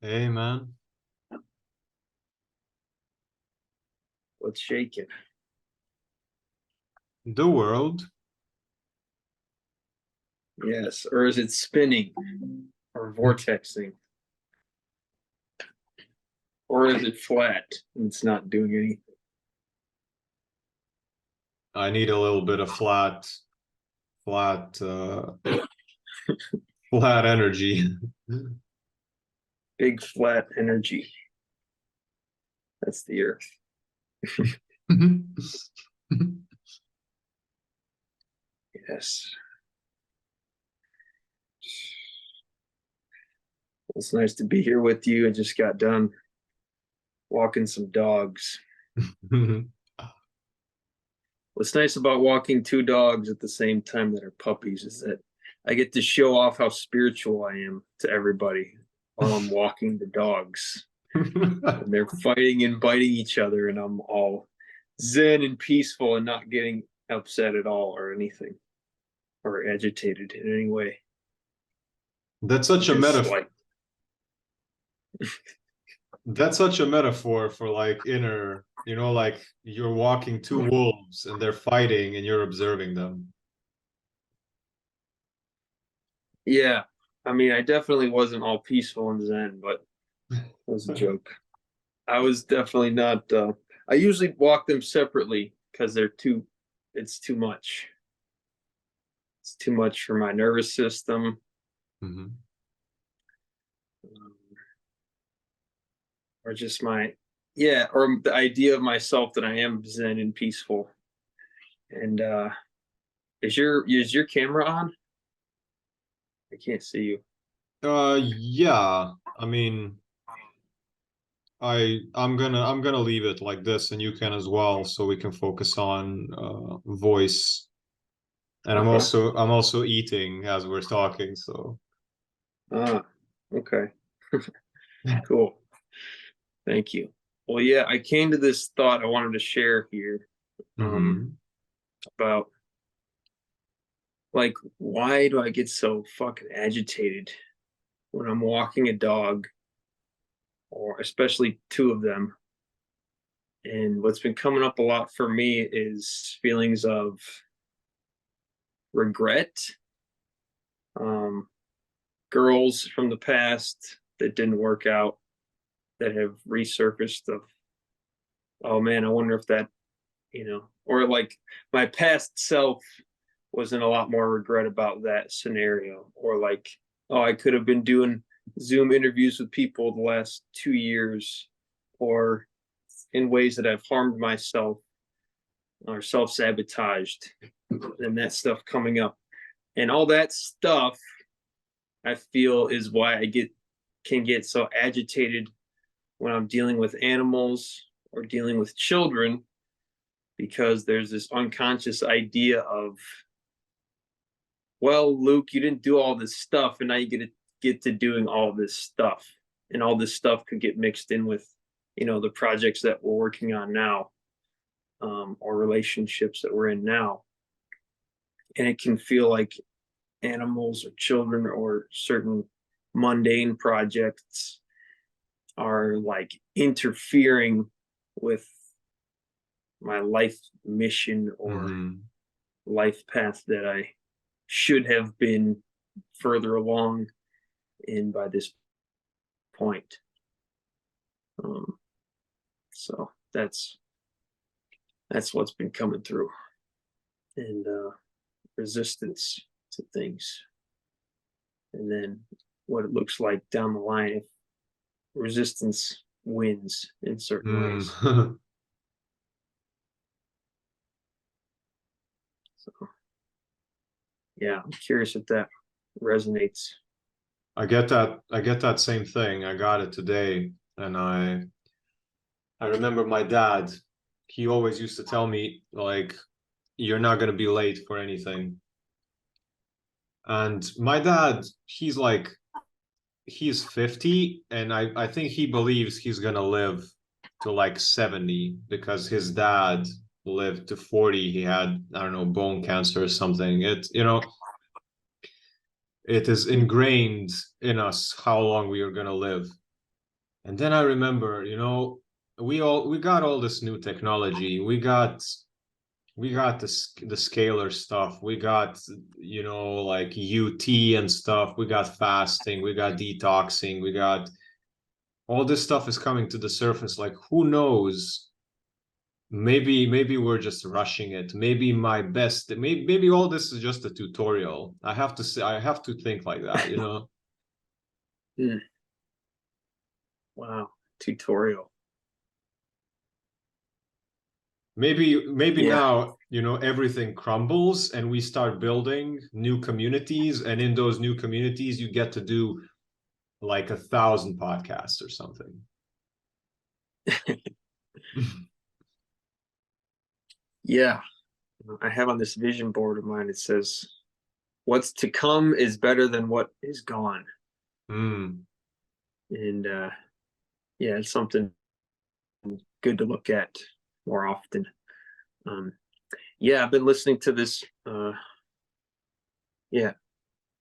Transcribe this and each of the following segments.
Hey man, Let's shake it. the world. Yes. Or is it spinning or vortexing? Or is it flat and it's not doing anything? I need a little bit of flat, flat energy. Big flat energy. That's the earth. Yes. It's nice to be here with you. I just got done walking some dogs. What's nice about walking two dogs at the same time that are puppies is that I get to show off how spiritual I am to everybody while I'm walking the dogs. And they're fighting and biting each other, and I'm all zen and peaceful and not getting upset at all or anything or agitated in any way. That's such a Just metaphor. like, That's such a metaphor for like inner, like you're walking two wolves and they're fighting and you're observing them. yeah. I mean, I definitely wasn't all peaceful and zen, but it was a joke. I was definitely not. I usually walk them separately because it's too much. It's too much for my nervous system. Mhm. Um, or just yeah, or the idea of myself that I am zen and peaceful. And is your camera on? I can't see you. Yeah. I mean, I'm gonna leave it like this, and you can as well, so we can focus on voice. And Okay. I'm also eating as we're talking, so. Ah, okay. Cool. Thank you. Well, yeah, I came to this thought I wanted to share here Hmm. about like why do I get so fucking agitated when I'm walking a dog or especially two of them. And what's been coming up a lot for me is feelings of regret, um, girls from the past that didn't work out that have resurfaced of, oh man, I wonder if that, or like my past self was in a lot more regret about that scenario, or like, oh, I could have been doing Zoom interviews with people the last 2 years, or in ways that I've harmed myself or self sabotaged, and that stuff coming up. And all that stuff I feel is why can get so agitated when I'm dealing with animals or dealing with children, because there's this unconscious idea of, well, Luke, you didn't do all this stuff, and now you get to doing all this stuff, and all this stuff could get mixed in with, the projects that we're working on now, or relationships that we're in now, and it can feel like animals or children or certain mundane projects are like interfering with my life mission or Hmm. life path that I should have been further along in by this point. Um, so that's what's been coming through, and resistance to things, and then what it looks like down the line if resistance wins in certain ways. Mm. So yeah, I'm curious if that resonates. I get that same thing. I got it today, and I remember my dad. He always used to tell me like, you're not gonna be late for anything. And my dad, he's 50, and I think he believes he's gonna live to like 70 because his dad lived to 40. He had, I don't know, bone cancer or something. It is ingrained in us how long we are gonna live. And then I remember, you know, we got all this new technology. We got the scalar stuff. We got, you know, like UT and stuff. We got fasting. We got detoxing. We got all this stuff is coming to the surface. Like, who knows? Maybe we're just rushing it. Maybe all this is just a tutorial. I have to say, I have to think like that, you know. Hmm. Wow. Tutorial. Maybe Yeah. now, you know, everything crumbles and we start building new communities, and in those new communities you get to do like 1,000 podcasts or something. Yeah. I have on this vision board of mine, it says, what's to come is better than what is gone. Mm. And yeah, it's something good to look at more often. Um, yeah, I've been listening to this yeah,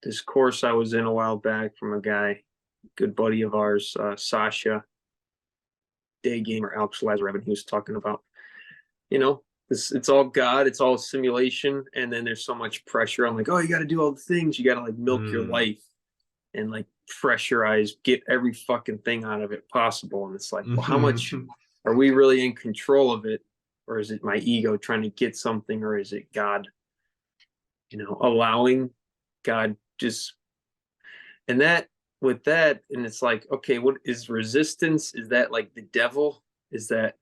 this course I was in a while back from a guy, good buddy of ours, Sasha Day Gamer, Alex Lazarevin. He was talking about, you know, it's all God, it's all simulation, and then there's so much pressure on, like, oh, you got to do all the things, you got to like milk your Mm. life and like pressurize, get every fucking thing out of it possible. And it's like, well, how much Mhm. are we really in control of it, or is it my ego trying to get something, or is it God, you know, allowing God just, and that, with that, and it's like, okay, what is resistance? Is that like the devil? Is that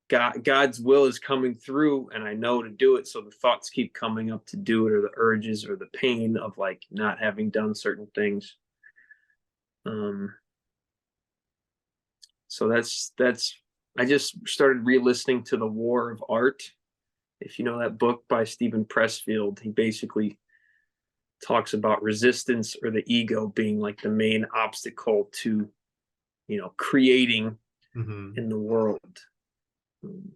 God's will is coming through and I know to do it, so the thoughts keep coming up to do it, or the urges or the pain of like not having done certain things. um so that's I just started re-listening to The War of Art. If you know that book by Stephen Pressfield, he basically talks about resistance or the ego being like the main obstacle to, you know, creating Mhm. in the world. Um,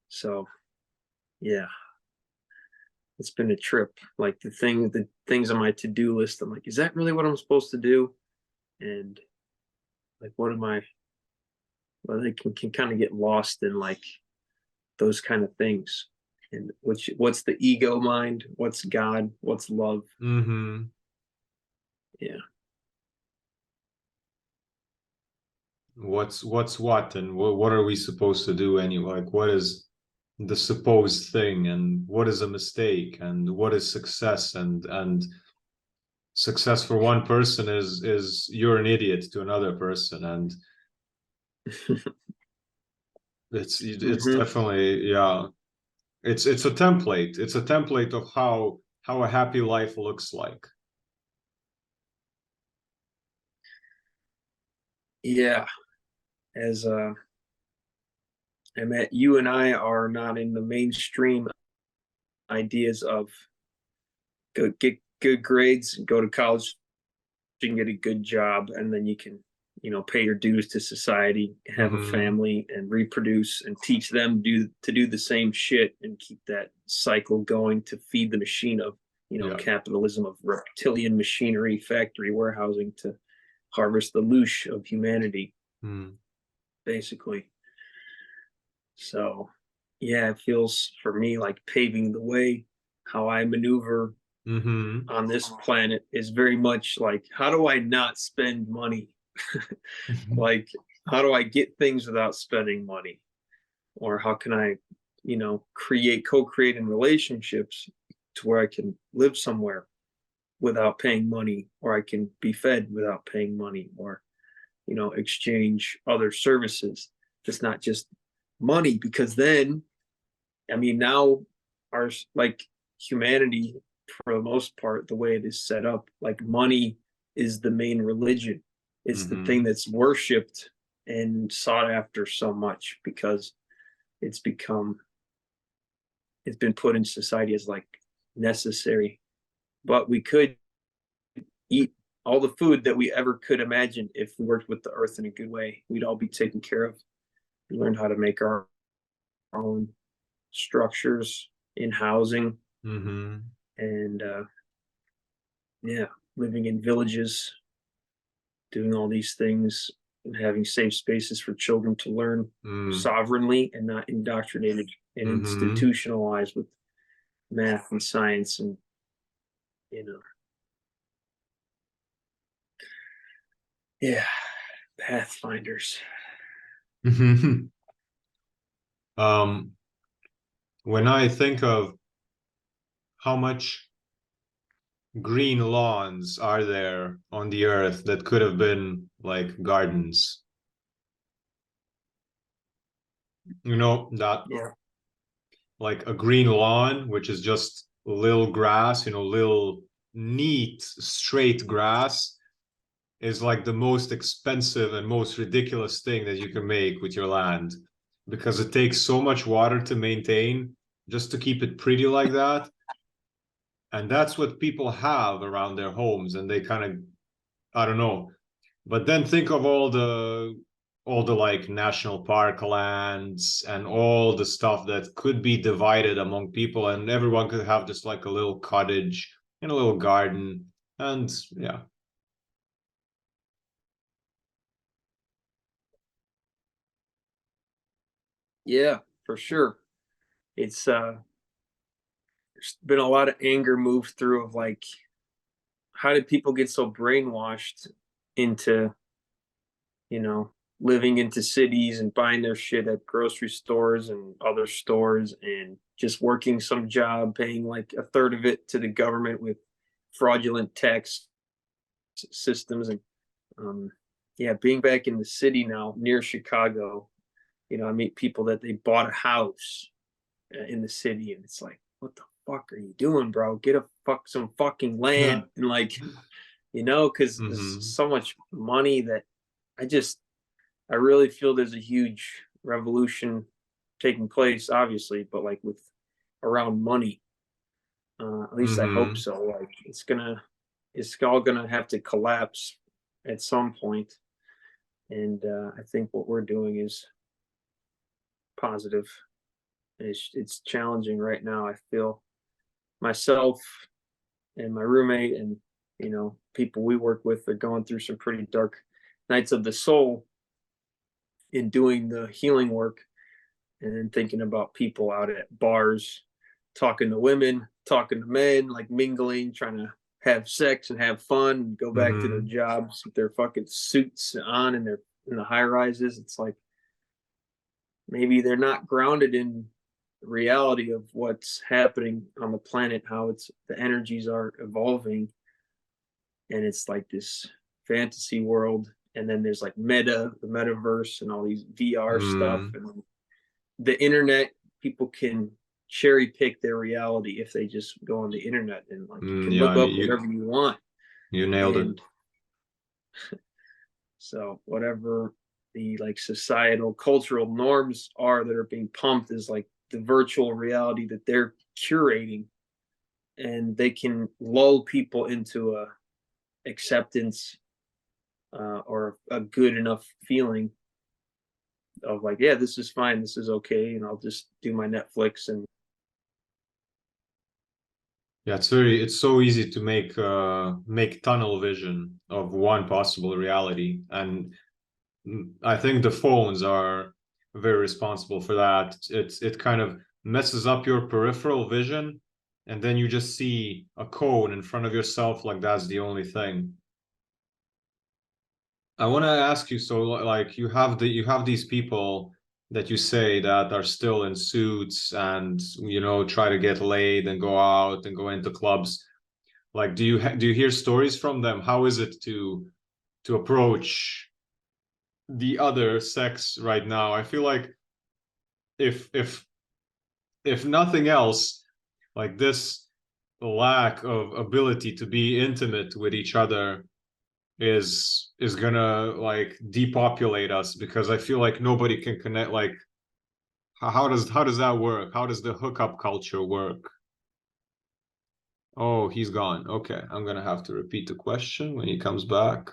so yeah, it's been a trip. Like the things on my to-do list, I'm like, is that really what I'm supposed to do? And like, what am I? Well, they can kind of get lost in like those kind of things. And what's the ego mind? What's God? What's love? Mhm. Yeah. What's what, and what are we supposed to do anyway? Like, what is the supposed thing, and what is a mistake, and what is success? And success for one person is you're an idiot to another person, and it's Hmm. definitely, yeah, it's a template. It's a template of how a happy life looks like. Yeah. As I met you, and I are not in the mainstream ideas of go get good grades, go to college, you can get a good job, and then you can, you know, pay your dues to society, have a Hmm. family and reproduce and teach them to do the same shit and keep that cycle going to feed the machine of, you know, Yeah. capitalism, of reptilian machinery, factory warehousing to harvest the loosh of humanity, Mm. basically. So yeah, it feels for me like paving the way. How I maneuver Hmm. on this planet is very much like, how do I not spend money? Like, how do I get things without spending money? Or how can I, you know, co-create in relationships to where I can live somewhere without paying money, or I can be fed without paying money, or, you know, exchange other services. It's not just money, because then, I mean, now our, like, humanity, for the most part, the way it is set up, like money is the main religion. It's the thing Hmm. that's worshipped and sought after so much, because it's become, it's been put in society as like necessary. But we could eat all the food that we ever could imagine if we worked with the earth in a good way. We'd all be taken care of. We learned how to make our own structures in housing, Hmm. and yeah, living in villages. doing all these things and having safe spaces for children to learn Mm. sovereignly and not indoctrinated and Mm-hmm. institutionalized with math and science and you know yeah, pathfinders. Um, when I think of how much green lawns are there on the earth that could have been like gardens, that Yeah. like a green lawn, which is just little grass, little neat, straight grass, is like the most expensive and most ridiculous thing that you can make with your land because it takes so much water to maintain just to keep it pretty like that. And that's what people have around their homes. And they kind of, I don't know. But then think of all the like national park lands and all the stuff that could be divided among people and everyone could have just like a little cottage and a little garden. And yeah. Yeah, for sure. It's there's been a lot of anger moved through of like how did people get so brainwashed into, you know, living into cities and buying their shit at grocery stores and other stores and just working some job, paying like a third of it to the government with fraudulent tax systems and um yeah, being back in the city now near Chicago, I meet people that they bought a house in the city, and it's like, what the fuck are you doing, bro? Get a some fucking land and like, because there's Hmm. so much money that I really feel there's a huge revolution taking place, obviously, but like with around money. At least I hope Hmm. so. Like it's all gonna have to collapse at some point, and I think what we're doing is positive. It's challenging right now. I feel myself and my roommate and people we work with are going through some pretty dark nights of the soul in doing the healing work and then thinking about people out at bars talking to women, talking to men, like mingling, trying to have sex and have fun and go back to their Hmm. jobs with their fucking suits on and their in the high rises. It's like maybe they're not grounded in reality of what's happening on the planet, how it's the energies are evolving, and it's like this fantasy world. And then there's like the metaverse, and all these VR stuff, Hmm. and the internet. People can cherry pick their reality if they just go on the internet and like you can Yeah, look up whatever you want. you nailed it. And so whatever the like societal cultural norms are that are being pumped is like the virtual reality that they're curating, and they can lull people into a acceptance or a good enough feeling of like, yeah, this is fine, this is okay, and I'll just do my Netflix and Yeah, it's so easy to make tunnel vision of one possible reality. And I think the phones are very responsible for that. It kind of messes up your peripheral vision, and then you just see a cone in front of yourself like that's the only thing. I want to ask you, so like you have these people that you say that are still in suits and try to get laid and go out and go into clubs. Like, do you hear stories from them? How is it to approach the other sex right now? I feel like if if if nothing else, like this lack of ability to be intimate with each other is gonna like depopulate us because I feel like nobody can connect. Like, how does that work? How does the hookup culture work? Oh, he's gone. Okay, I'm gonna have to repeat the question when he comes back.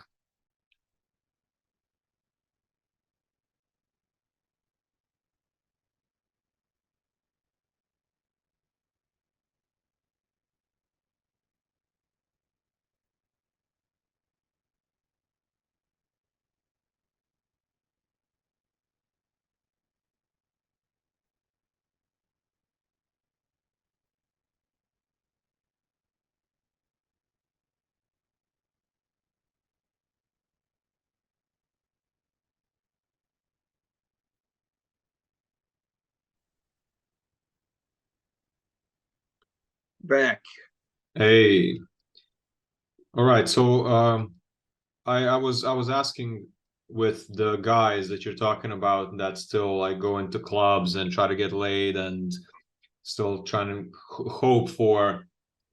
back. Hey, all right. So I was asking with the guys that you're talking about that still like go into clubs and try to get laid and still trying to hope for,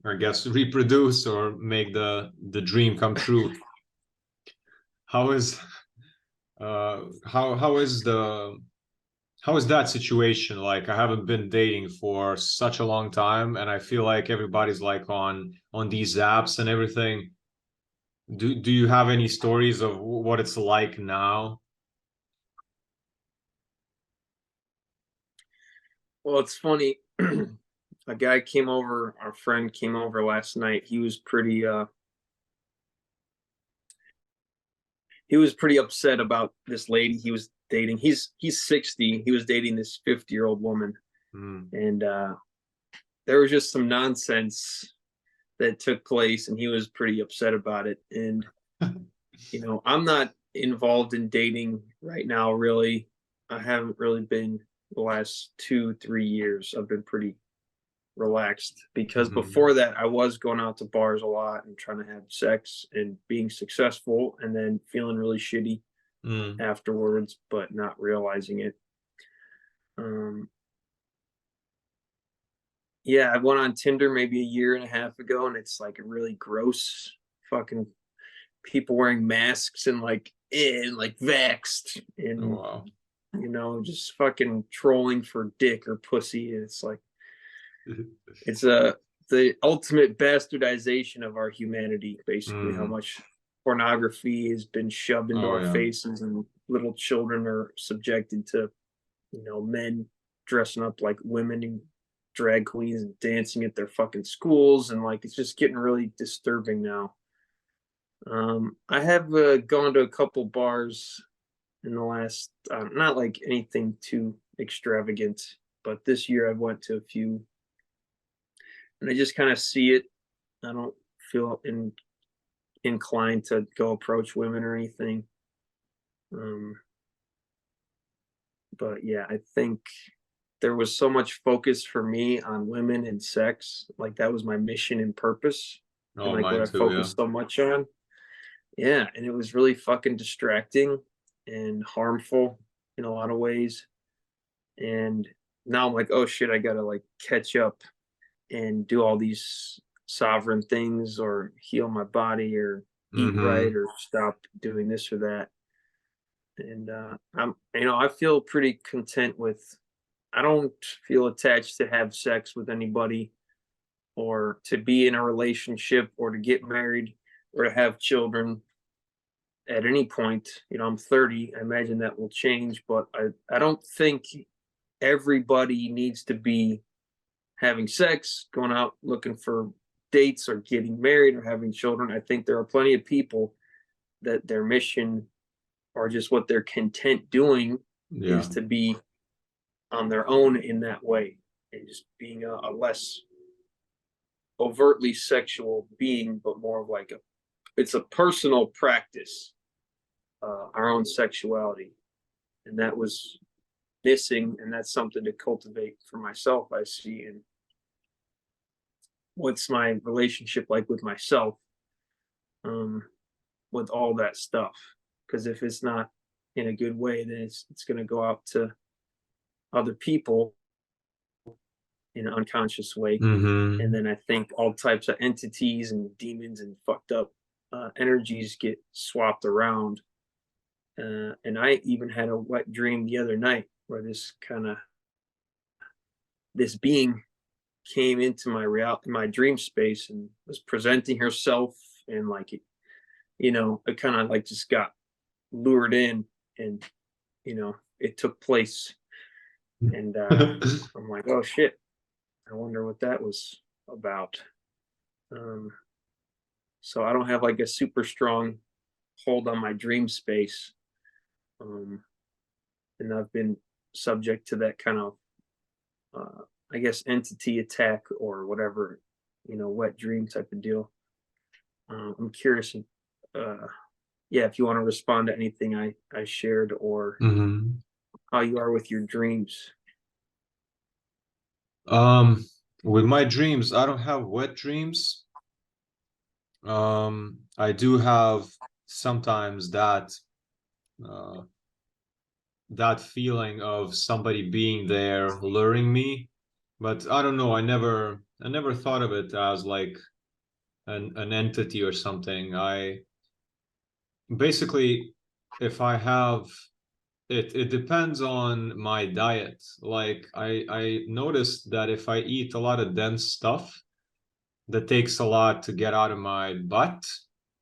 I guess, reproduce or make the dream come true. How is how is the how is that situation? Like, I haven't been dating for such a long time, and I feel like everybody's like on these apps and everything. Do you have any stories of what it's like now? Well, it's funny. A guy came over, our friend came over last night. He was pretty upset about this lady he was dating. He's 60. He was dating this 50-year-old woman. Mm. And there was just some nonsense that took place, and he was pretty upset about it. And I'm not involved in dating right now, really. I haven't really been the last 2 3 years. I've been pretty relaxed because Mhm. before that I was going out to bars a lot and trying to have sex and being successful and then feeling really shitty Mm. afterwards, but not realizing it. Um, yeah, I went on Tinder maybe a year and a half ago, and it's like a really gross fucking people wearing masks and like vaxxed Oh, and wow. just fucking trolling for dick or pussy. And it's like it's the ultimate bastardization of our humanity, basically, how Mm. much pornography has been shoved into Oh, our yeah. faces, and little children are subjected to men dressing up like women and drag queens and dancing at their fucking schools, and like it's just getting really disturbing now. I have gone to a couple bars in the last, not like anything too extravagant, but this year I went to a few, and I just kind of see it. I don't feel inclined to go approach women or anything. Um, but yeah, I think there was so much focus for me on women and sex. Like that was my mission and purpose, and Oh, like what mine I too, yeah. focused so much on. Yeah, and it was really fucking distracting and harmful in a lot of ways. And now I'm like, oh shit, I gotta like catch up and do all these sovereign things or heal my body or eat right Mm-hmm. or stop doing this or that. And I feel pretty content with. I don't feel attached to have sex with anybody or to be in a relationship or to get married or to have children at any point. I'm 30. I imagine that will change, but I don't think everybody needs to be having sex, going out looking for dates or getting married or having children. I think there are plenty of people that their mission or just what they're content doing is Yeah. to be on their own in that way and just being a less overtly sexual being, but more of like it's a personal practice, our own sexuality. And that was missing. And that's something to cultivate for myself, I see. And what's my relationship like with myself, um, with all that stuff? Because if it's not in a good way, then it's going to go out to other people in an unconscious way. And Mm-hmm. then I think all types of entities and demons and fucked up energies get swapped around. And I even had a wet dream the other night where this being came into my dream space and was presenting herself, and like it kind of like just got lured in, and it took place. And I'm like, oh shit, I wonder what that was about. Um, so I don't have like a super strong hold on my dream space. Um, and I've been subject to that kind of, I guess, entity attack or whatever, wet dream type of deal. I'm curious, uh, yeah, if you want to respond to anything I shared or Mm-hmm. how you are with your dreams. Um, With my dreams, I don't have wet dreams. I do have sometimes uh, that feeling of somebody being there luring me, but I don't know. I never thought of it as like an entity or something. I basically, if I have it depends on my diet. Like I noticed that if I eat a lot of dense stuff that takes a lot to get out of my butt,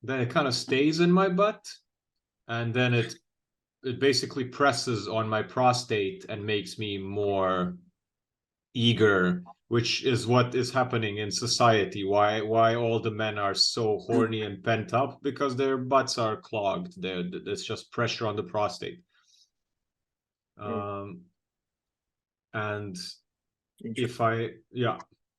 then it kind of stays in my butt, and then it basically presses on my prostate and makes me more eager, which is what is happening in society. Why all the men are so horny and pent up? Because their butts are clogged. There's just pressure on the prostate. Mm, Um, and if interesting. I yeah,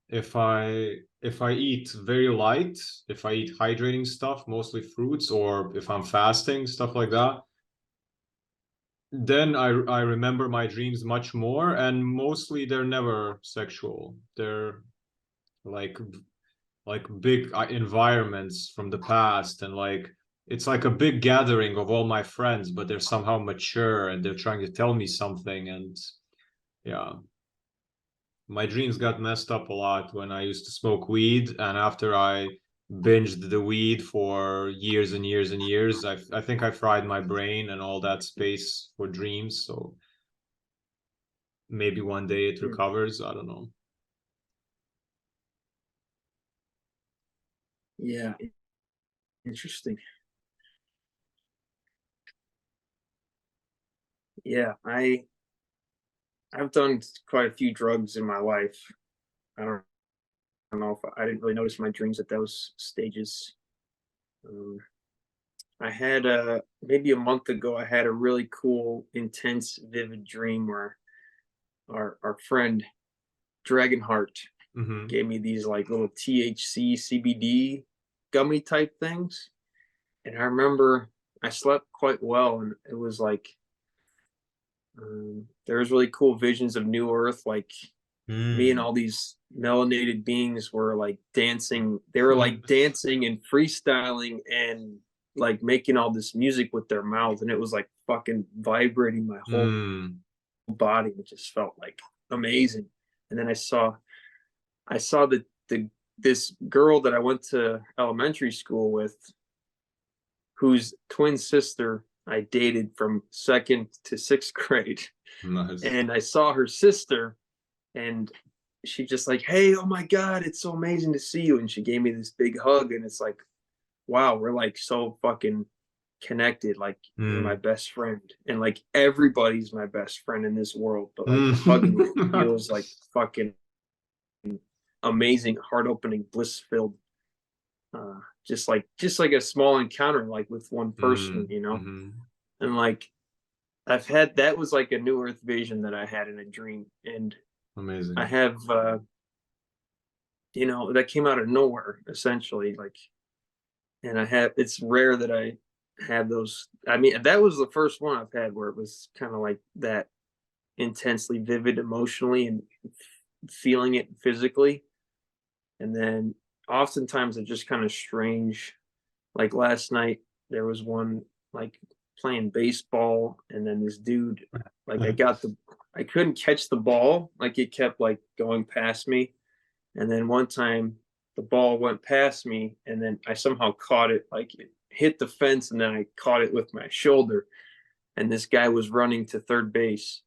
if I eat very light, if I eat hydrating stuff, mostly fruits, or if I'm fasting, stuff like that, then I remember my dreams much more, and mostly they're never sexual. They're like like big environments from the past, and like it's like a big gathering of all my friends, but they're somehow mature and they're trying to tell me something. And yeah, my dreams got messed up a lot when I used to smoke weed, and after I binged the weed for years and years and years, I think I fried my brain and all that space for dreams. So maybe one day it Mm, recovers. I don't know. yeah, interesting. Yeah, I've done quite a few drugs in my life. I don't know if I didn't really notice my dreams at those stages. Um, I had maybe a month ago. I had a really cool, intense, vivid dream where our friend Dragonheart Mm-hmm. gave me these like little THC CBD gummy type things, and I remember I slept quite well, and it was like there was really cool visions of New Earth, like me and Mm. all these melanated beings were like dancing. They were like dancing and freestyling and like making all this music with their mouths, and it was like fucking vibrating my whole Mm. body. It just felt like amazing. And then I saw the this girl that I went to elementary school with, whose twin sister I dated from second to sixth grade. Nice. And I saw her sister, and she just like, hey, oh my God, it's so amazing to see you. And she gave me this big hug, and it's like, wow, we're like so fucking connected. Like you're my Mm. best friend. And like everybody's my best friend in this world. But like hugging you Mm. feels like fucking amazing, heart opening, bliss filled. Just like a small encounter like with one person, Mm. you know? Mhm. And like I've had that was like a new earth vision that I had in a dream. And I Amazing. have that came out of nowhere essentially, like, and I have it's rare that I had those. I mean, that was the first one I've had where it was kind of like that intensely vivid emotionally and feeling it physically. And then oftentimes it's just kind of strange. Like last night there was one, like, playing baseball, and then this dude, like, I couldn't catch the ball, like it kept like going past me. And then one time the ball went past me, and then I somehow caught it, like it hit the fence, and then I caught it with my shoulder. And this guy was running to third base,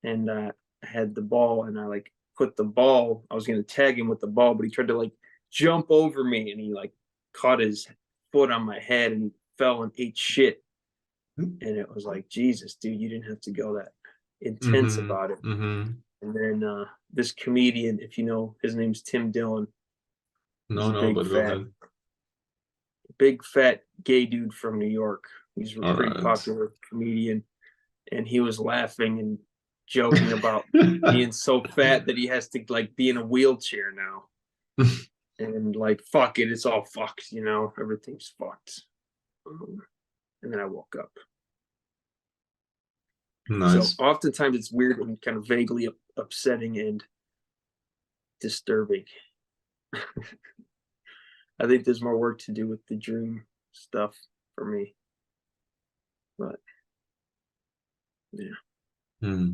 and I had the ball, and I like put the ball. I was going to tag him with the ball, but he tried to like jump over me, and he like caught his foot on my head, and he fell and ate shit. And it was like, Jesus, dude, you didn't have to go that intense Mhm. about it. Mhm. And then this comedian, if you know, his name's Tim Dillon. He's No, a no, but go ahead. big fat gay dude from New York. He's a All pretty right. popular comedian, and he was laughing and joking about being so fat that he has to like be in a wheelchair now, and like fuck it, it's all fucked, everything's fucked. Um, and then I woke up. So Nice. oftentimes it's weird and kind of vaguely upsetting, and disturbing. I think there's more work to do with the dream stuff for me. But yeah. Hmm.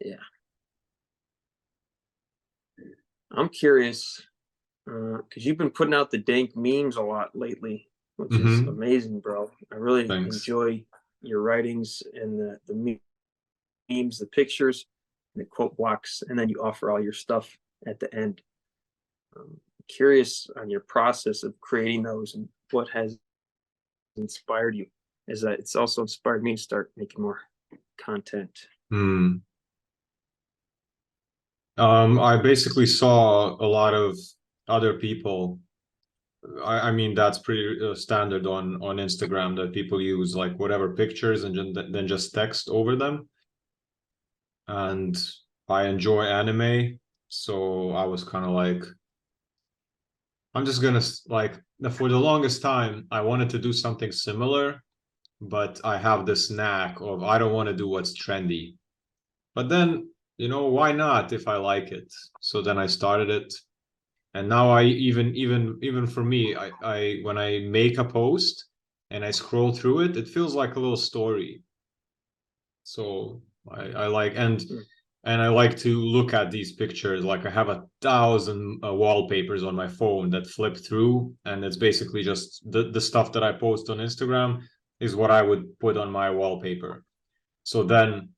Yeah. I'm curious, because you've been putting out the dank memes a lot lately, which is Mm-hmm. amazing, bro. I really Thanks. enjoy your writings and the memes, the pictures, and the quote blocks, and then you offer all your stuff at the end. Curious on your process of creating those and what has inspired you. Is that it's also inspired me to start making more content. Hmm. I basically saw a lot of other people. I mean, that's pretty standard on Instagram that people use like whatever pictures and then just text over them. And I enjoy anime, so I was kind of like, I'm just gonna like for the longest time I wanted to do something similar, but I have this knack of I don't want to do what's trendy. But then, why not if I like it? So then I started it. And now I even for me, I when I make a post and I scroll through it, it feels like a little story. So I like Mm. and I like to look at these pictures. Like I have 1,000 wallpapers on my phone that flip through, and it's basically just the stuff that I post on Instagram is what I would put on my wallpaper. So then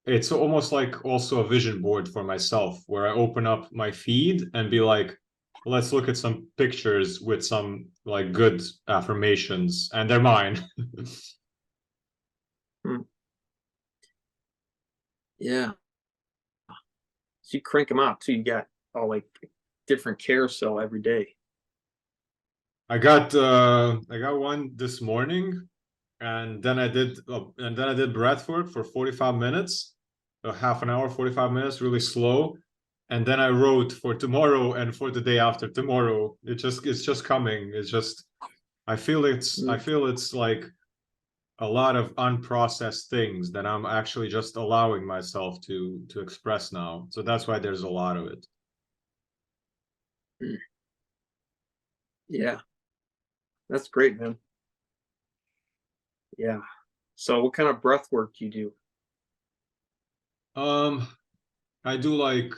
it's almost like also a vision board for myself where I open up my feed and be like, let's look at some pictures with some like good affirmations, and they're mine. Mm. Yeah. So you crank them out too. You got all like different carousel every day. I got one this morning, and then I did breath work for 45 minutes, a half an hour, 45 minutes, really slow. And then I wrote for tomorrow and for the day after tomorrow. It's just coming. It's just I Mm. feel it's like a lot of unprocessed things that I'm actually just allowing myself to express now. So that's why there's a lot of it. Mm. Yeah, that's great, man. Yeah. So what kind of breath work do you do? Um, I do like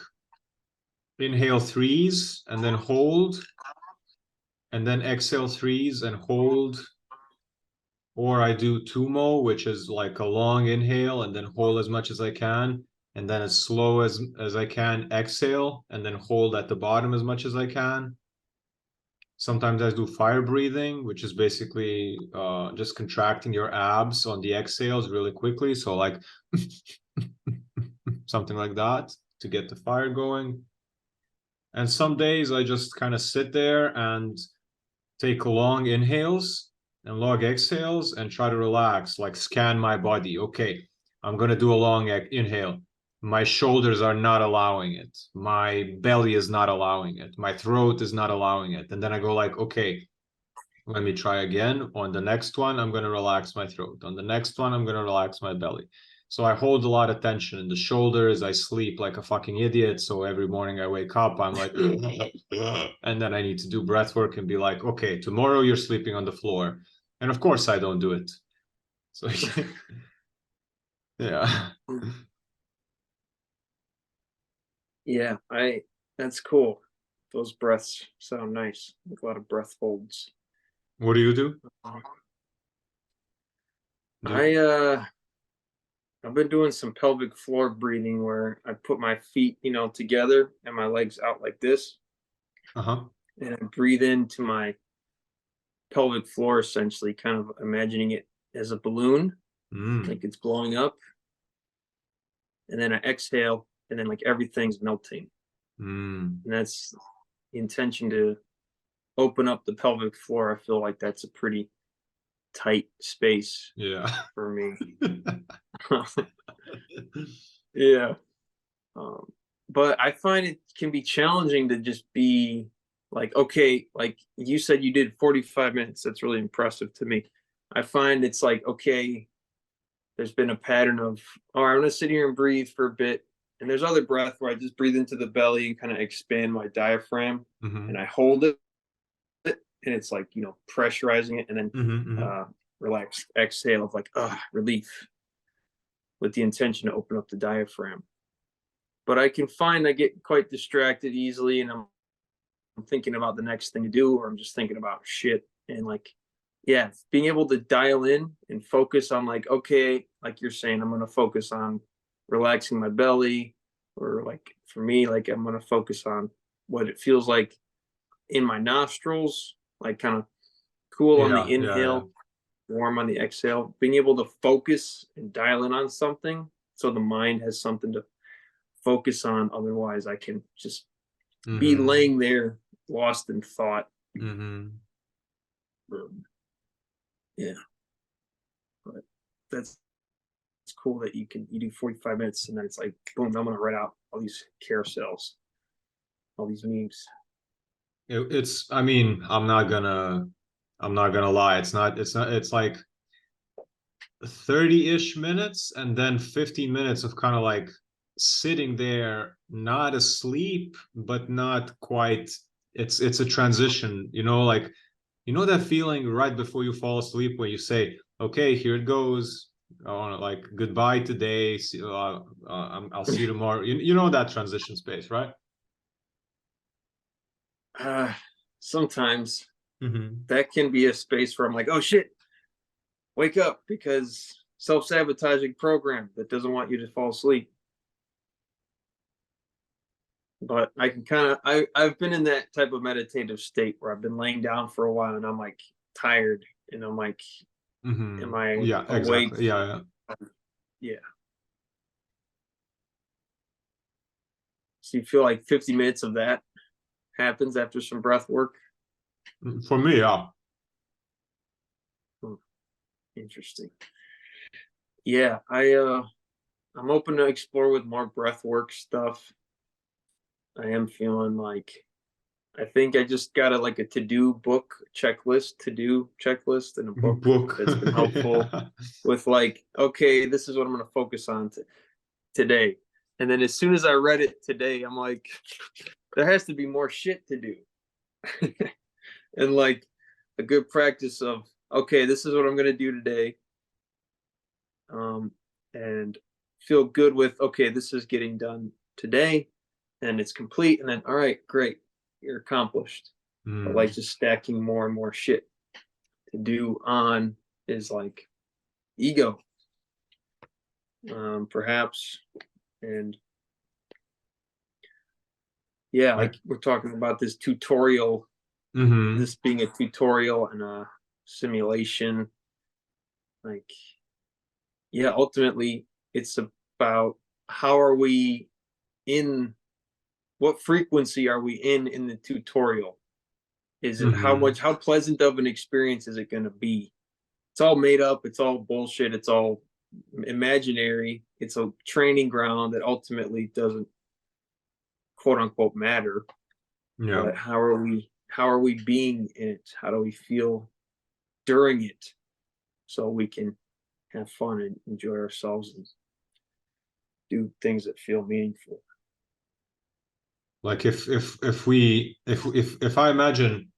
inhale threes and then hold, and then exhale threes and hold. Or I do tumo, which is like a long inhale and then hold as much as I can, and then as slow as I can exhale, and then hold at the bottom as much as I can. Sometimes I do fire breathing, which is basically just contracting your abs on the exhales really quickly. So like something like that to get the fire going. And some days I just kind of sit there and take long inhales and long exhales and try to relax, like scan my body. Okay, I'm going to do a long inhale. My shoulders are not allowing it. My belly is not allowing it. My throat is not allowing it. And then I go like, okay, let me try again. On the next one, I'm going to relax my throat. On the next one, I'm going to relax my belly. So I hold a lot of tension in the shoulders. I sleep like a fucking idiot. So every morning I wake up, I'm like, and then I need to do breath work and be like, okay, tomorrow you're sleeping on the floor. And of course I don't do it. So yeah. Yeah, I that's cool. Those breaths sound nice. Like a lot of breath holds. What do you do? I I've been doing some pelvic floor breathing where I put my feet, together and my legs out like this, Uh-huh. and I breathe into my pelvic floor, essentially, kind of imagining it as a balloon, Mm. like it's blowing up, and then I exhale, and then like everything's melting, Mm. and that's the intention to open up the pelvic floor. I feel like that's a pretty tight space Yeah. for me. Yeah. Um, but I find it can be challenging to just be like, okay, like you said, you did 45 minutes. That's really impressive to me. I find it's like, okay, there's been a pattern of, all right, I'm gonna sit here and breathe for a bit. And there's other breath where I just breathe into the belly and kind of expand my diaphragm, and I hold it, and it's like, pressurizing it, and then relax, exhale of like, relief, with the intention to open up the diaphragm. But I can find I get quite distracted easily, and I'm thinking about the next thing to do, or I'm just thinking about shit. And like, yeah, being able to dial in and focus on like, okay, like you're saying, I'm going to focus on relaxing my belly, or like for me, like I'm going to focus on what it feels like in my nostrils, like kind of cool on the inhale, warm on the exhale, being able to focus and dial in on something so the mind has something to focus on. Otherwise, I can just be laying there lost in thought. Yeah, but that's it's cool that you do 45 minutes, and then it's like boom, I'm gonna write out all these carousels, all these memes. I mean, I'm not gonna lie. It's like 30-ish minutes and then 15 minutes of kind of like sitting there, not asleep, but not quite. It's a transition, like, that feeling right before you fall asleep when you say, okay, here it goes. I want to like goodbye today. I'll see you tomorrow. You know that transition space, right? Sometimes that can be a space where I'm like, oh shit, wake up, because self-sabotaging program that doesn't want you to fall asleep. But I can kind of I've been in that type of meditative state where I've been laying down for a while, and I'm like tired, and I'm like, am I Yeah, awake? exactly. Yeah. Yeah. So you feel like 50 minutes of that happens after some breath work? For me, yeah. Interesting. Yeah, I'm open to explore with more breath work stuff. I am feeling like I think I just got a to-do book checklist, to-do checklist in a book that's been helpful with like, okay, this is what I'm going to focus on today. And then as soon as I read it today, I'm like, there has to be more shit to do. And like a good practice of, okay, this is what I'm going to do today. And feel good with, okay, this is getting done today and it's complete. And then, all right, great, you're accomplished. But like just stacking more and more shit to do on is like ego, perhaps. And yeah, like we're talking about this tutorial, this being a tutorial and a simulation. Like, yeah, ultimately it's about how are we in, what frequency are we in the tutorial? Is it how pleasant of an experience is it going to be? It's all made up, it's all bullshit, it's all imaginary, it's a training ground that ultimately doesn't quote unquote matter. Yeah. But how are we being in it? How do we feel during it, so we can have fun and enjoy ourselves and do things that feel meaningful? Like if I imagine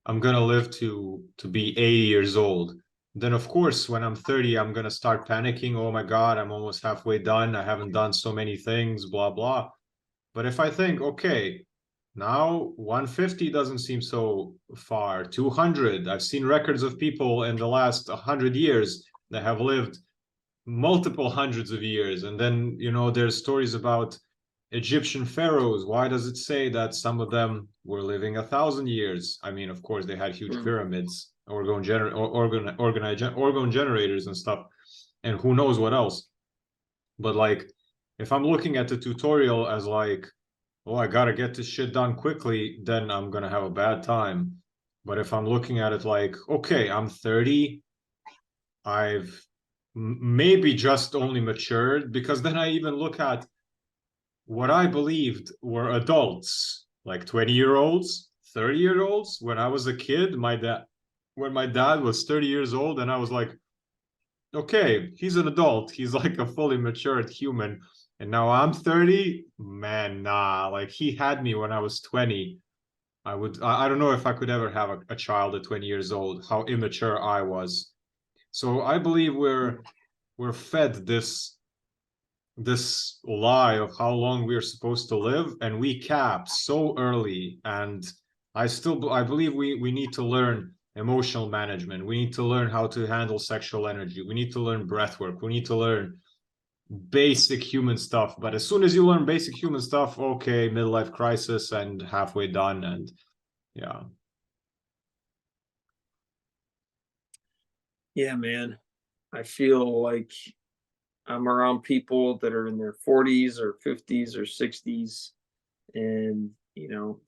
I'm gonna live to be 80 years old, then of course when I'm 30, I'm gonna start panicking. Oh my God, I'm almost halfway done. I haven't done so many things, blah blah. But if I think, okay, now 150 doesn't seem so far, 200. I've seen records of people in the last 100 years that have lived multiple hundreds of years. And then, there's stories about Egyptian pharaohs. Why does it say that some of them were living 1,000 years? I mean, of course, they had huge pyramids, organ generators and stuff, and who knows what else. But like, if I'm looking at the tutorial as like, oh, I gotta get this shit done quickly, then I'm gonna have a bad time. But if I'm looking at it like, okay, I'm 30, I've maybe just only matured, because then I even look at what I believed were adults, like 20-year-olds, 30-year-olds. When I was a kid, when my dad was 30 years old, and I was like, okay, he's an adult. He's like a fully matured human. And now I'm 30. Man, nah. Like he had me when I was 20. I don't know if I could ever have a child at 20 years old, how immature I was. So I believe we're fed this lie of how long we're supposed to live, and we cap so early. And I believe we need to learn emotional management. We need to learn how to handle sexual energy. We need to learn breath work. We need to learn basic human stuff. But as soon as you learn basic human stuff, okay, midlife crisis and halfway done. And yeah. Yeah, man. I feel like I'm around people that are in their 40s or 50s or 60s, and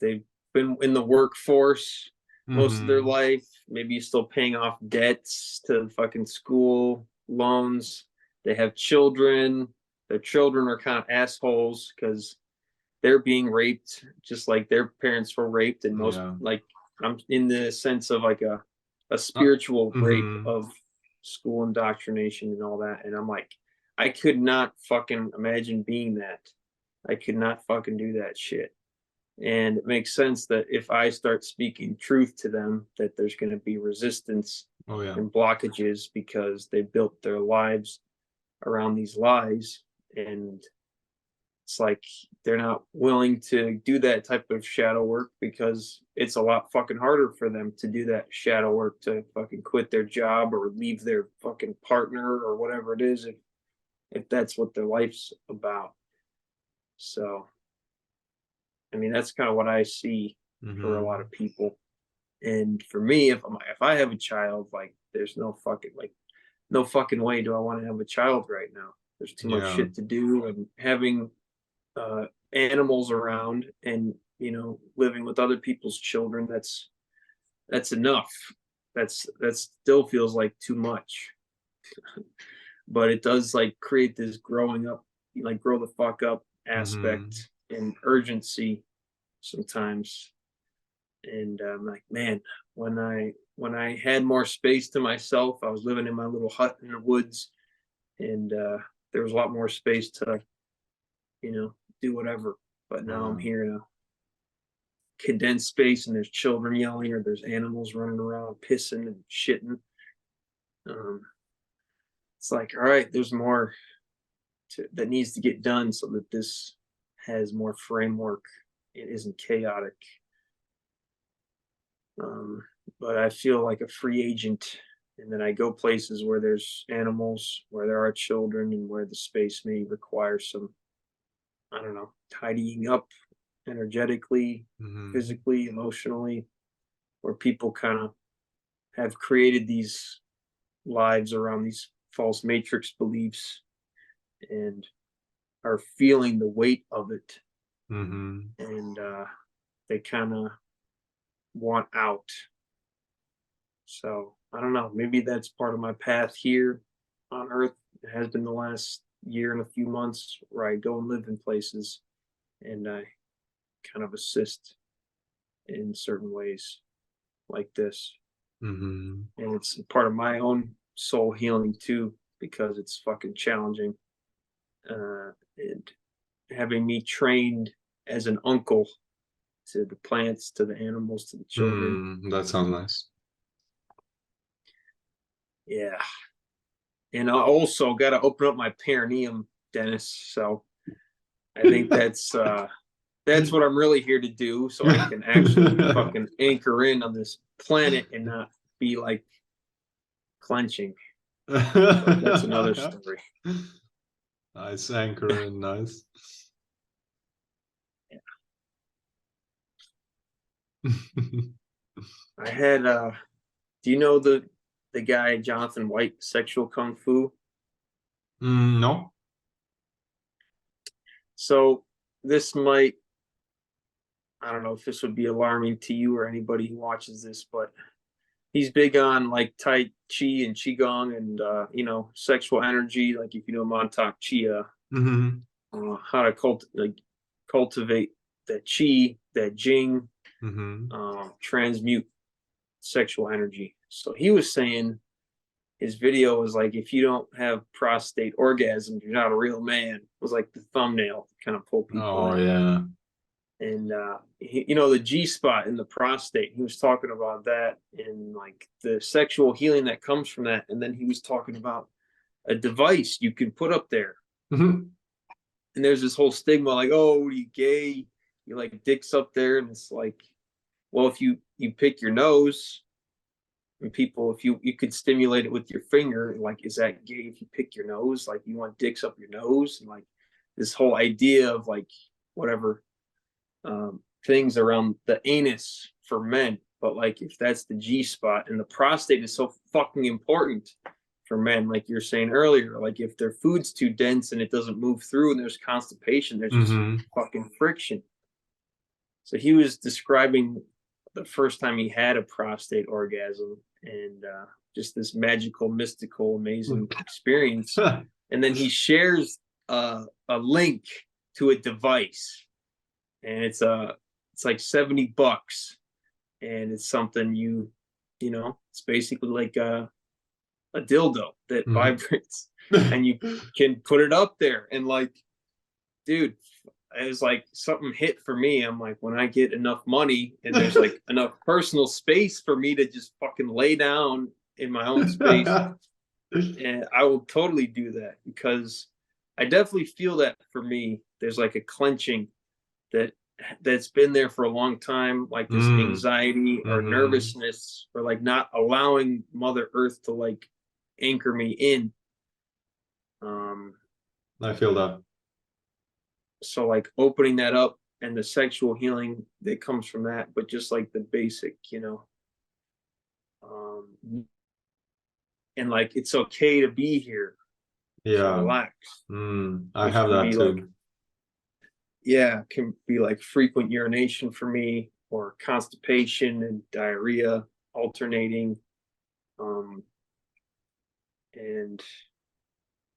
they've been in the workforce most of their Mm-hmm. life, maybe still paying off debts to fucking school loans. They have children. Their children are kind of assholes because they're being raped just like their parents were raped, and most, Yeah. like, I'm in the sense of like a Uh, spiritual rape mm-hmm. of school indoctrination and all that. And I'm like, I could not fucking imagine being that. I could not fucking do that shit. And it makes sense that if I start speaking truth to them, that there's going to be resistance Oh yeah. and blockages because they built their lives around these lies. And it's like they're not willing to do that type of shadow work because it's a lot fucking harder for them to do that shadow work, to fucking quit their job or leave their fucking partner or whatever it is, if that's what their life's about. So I mean, that's kind of what I see for a lot Mm-hmm. of people. And for me, if I have a child, like, there's no fucking way do I want to have a child right now. There's too much Yeah. shit to do, and having animals around, and living with other people's children, that's enough. That still feels like too much. But it does, like, create this growing up, like, grow the fuck up Mm-hmm. aspect and urgency sometimes. And I'm like, man, when I had more space to myself, I was living in my little hut in the woods, and there was a lot more space to do whatever. But now I'm Yeah. here in a condensed space, and there's children yelling, or there's animals running around pissing and shitting. um, it's like, all right, there's more that needs to get done so that this has more framework. It isn't chaotic. um, but I feel like a free agent, and then I go places where there's animals, where there are children, and where the space may require some, I don't know, tidying up energetically, Mm-hmm. physically, emotionally, where people kind of have created these lives around these false matrix beliefs and are feeling the weight of it, Mm-hmm. and they kind of want out. So I don't know. Maybe that's part of my path here on Earth. It has been the last year and a few months where I go and live in places, and I kind of assist in certain ways like this. Mm-hmm. And it's part of my own soul healing too, because it's fucking challenging. And having me trained as an uncle to the plants, to the animals, to the children. Mm, that sounds nice. Yeah. And I also got to open up my perineum, Dennis. So I think that's what I'm really here to do, so I can actually fucking anchor in on this planet and not be like clenching. But that's another story. Nice anchoring, nice. I had do you know the guy Jonathan White, Sexual Kung Fu? No. So this might, I don't know if this would be alarming to you or anybody who watches this, but he's big on like Tai Chi and Qigong and sexual energy. Like, if you know Montauk Chia, Mm-hmm. how to cultivate that Qi, that Jing, Mm-hmm. transmute sexual energy. So he was saying his video was like, if you don't have prostate orgasms, you're not a real man. It was like the thumbnail to kind of pull people Oh in. yeah. And you know, the G spot in the prostate, he was talking about that and like the sexual healing that comes from that. And then he was talking about a device you can put up there. Mhm. And there's this whole stigma like, oh, you gay, you like dicks up there. And it's like, well, if you pick your nose, and people, if you could stimulate it with your finger, like, is that gay if you pick your nose? Like, you want dicks up your nose? And like this whole idea of like whatever things around the anus for men. But like, if that's the G spot, and the prostate is so fucking important for men, like you're saying earlier, like if their food's too dense and it doesn't move through and there's constipation, there's just fucking friction. So he was describing the first time he had a prostate orgasm, and just this magical, mystical, amazing experience. And then he shares a link to a device, and it's like $70, and it's something you know, it's basically like a dildo that vibrates, and you can put it up there, and like, dude, it was like something hit for me. I'm like, when I get enough money and there's like enough personal space for me to just fucking lay down in my own space, and I will totally do that, because I definitely feel that for me, there's like a clenching that's been there for a long time, like this anxiety or nervousness, or like not allowing Mother Earth to like anchor me in. I feel that. So like opening that up and the sexual healing that comes from that, but just like the basic, you know, and like it's okay to be here. Yeah. Relax. I have that too. Like, yeah, it can be like frequent urination for me, or constipation and diarrhea alternating, and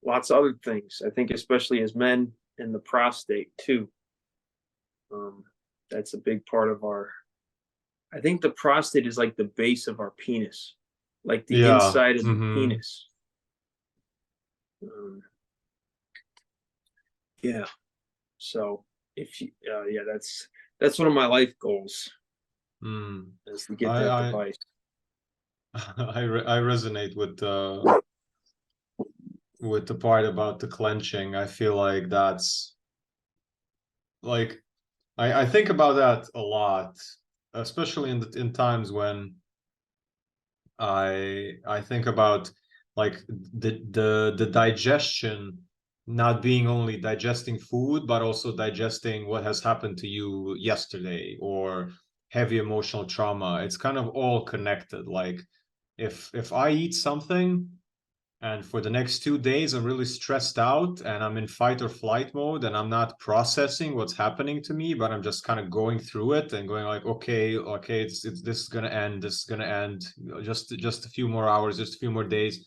lots of other things. I think especially as men, and the prostate too. That's a big part of our. I think the prostate is like the base of our penis, like the inside of the penis. Yeah. So if you, yeah, that's one of my life goals. Is to get that device. I resonate with the part about the clenching. I feel like that's like I think about that a lot, especially in times when I think about like the digestion not being only digesting food, but also digesting what has happened to you yesterday, or heavy emotional trauma. It's kind of all connected. Like if I eat something and for the next 2 days I'm really stressed out and I'm in fight or flight mode and I'm not processing what's happening to me, but I'm just kind of going through it and going like, okay, it's this is gonna end, just a few more hours, just a few more days,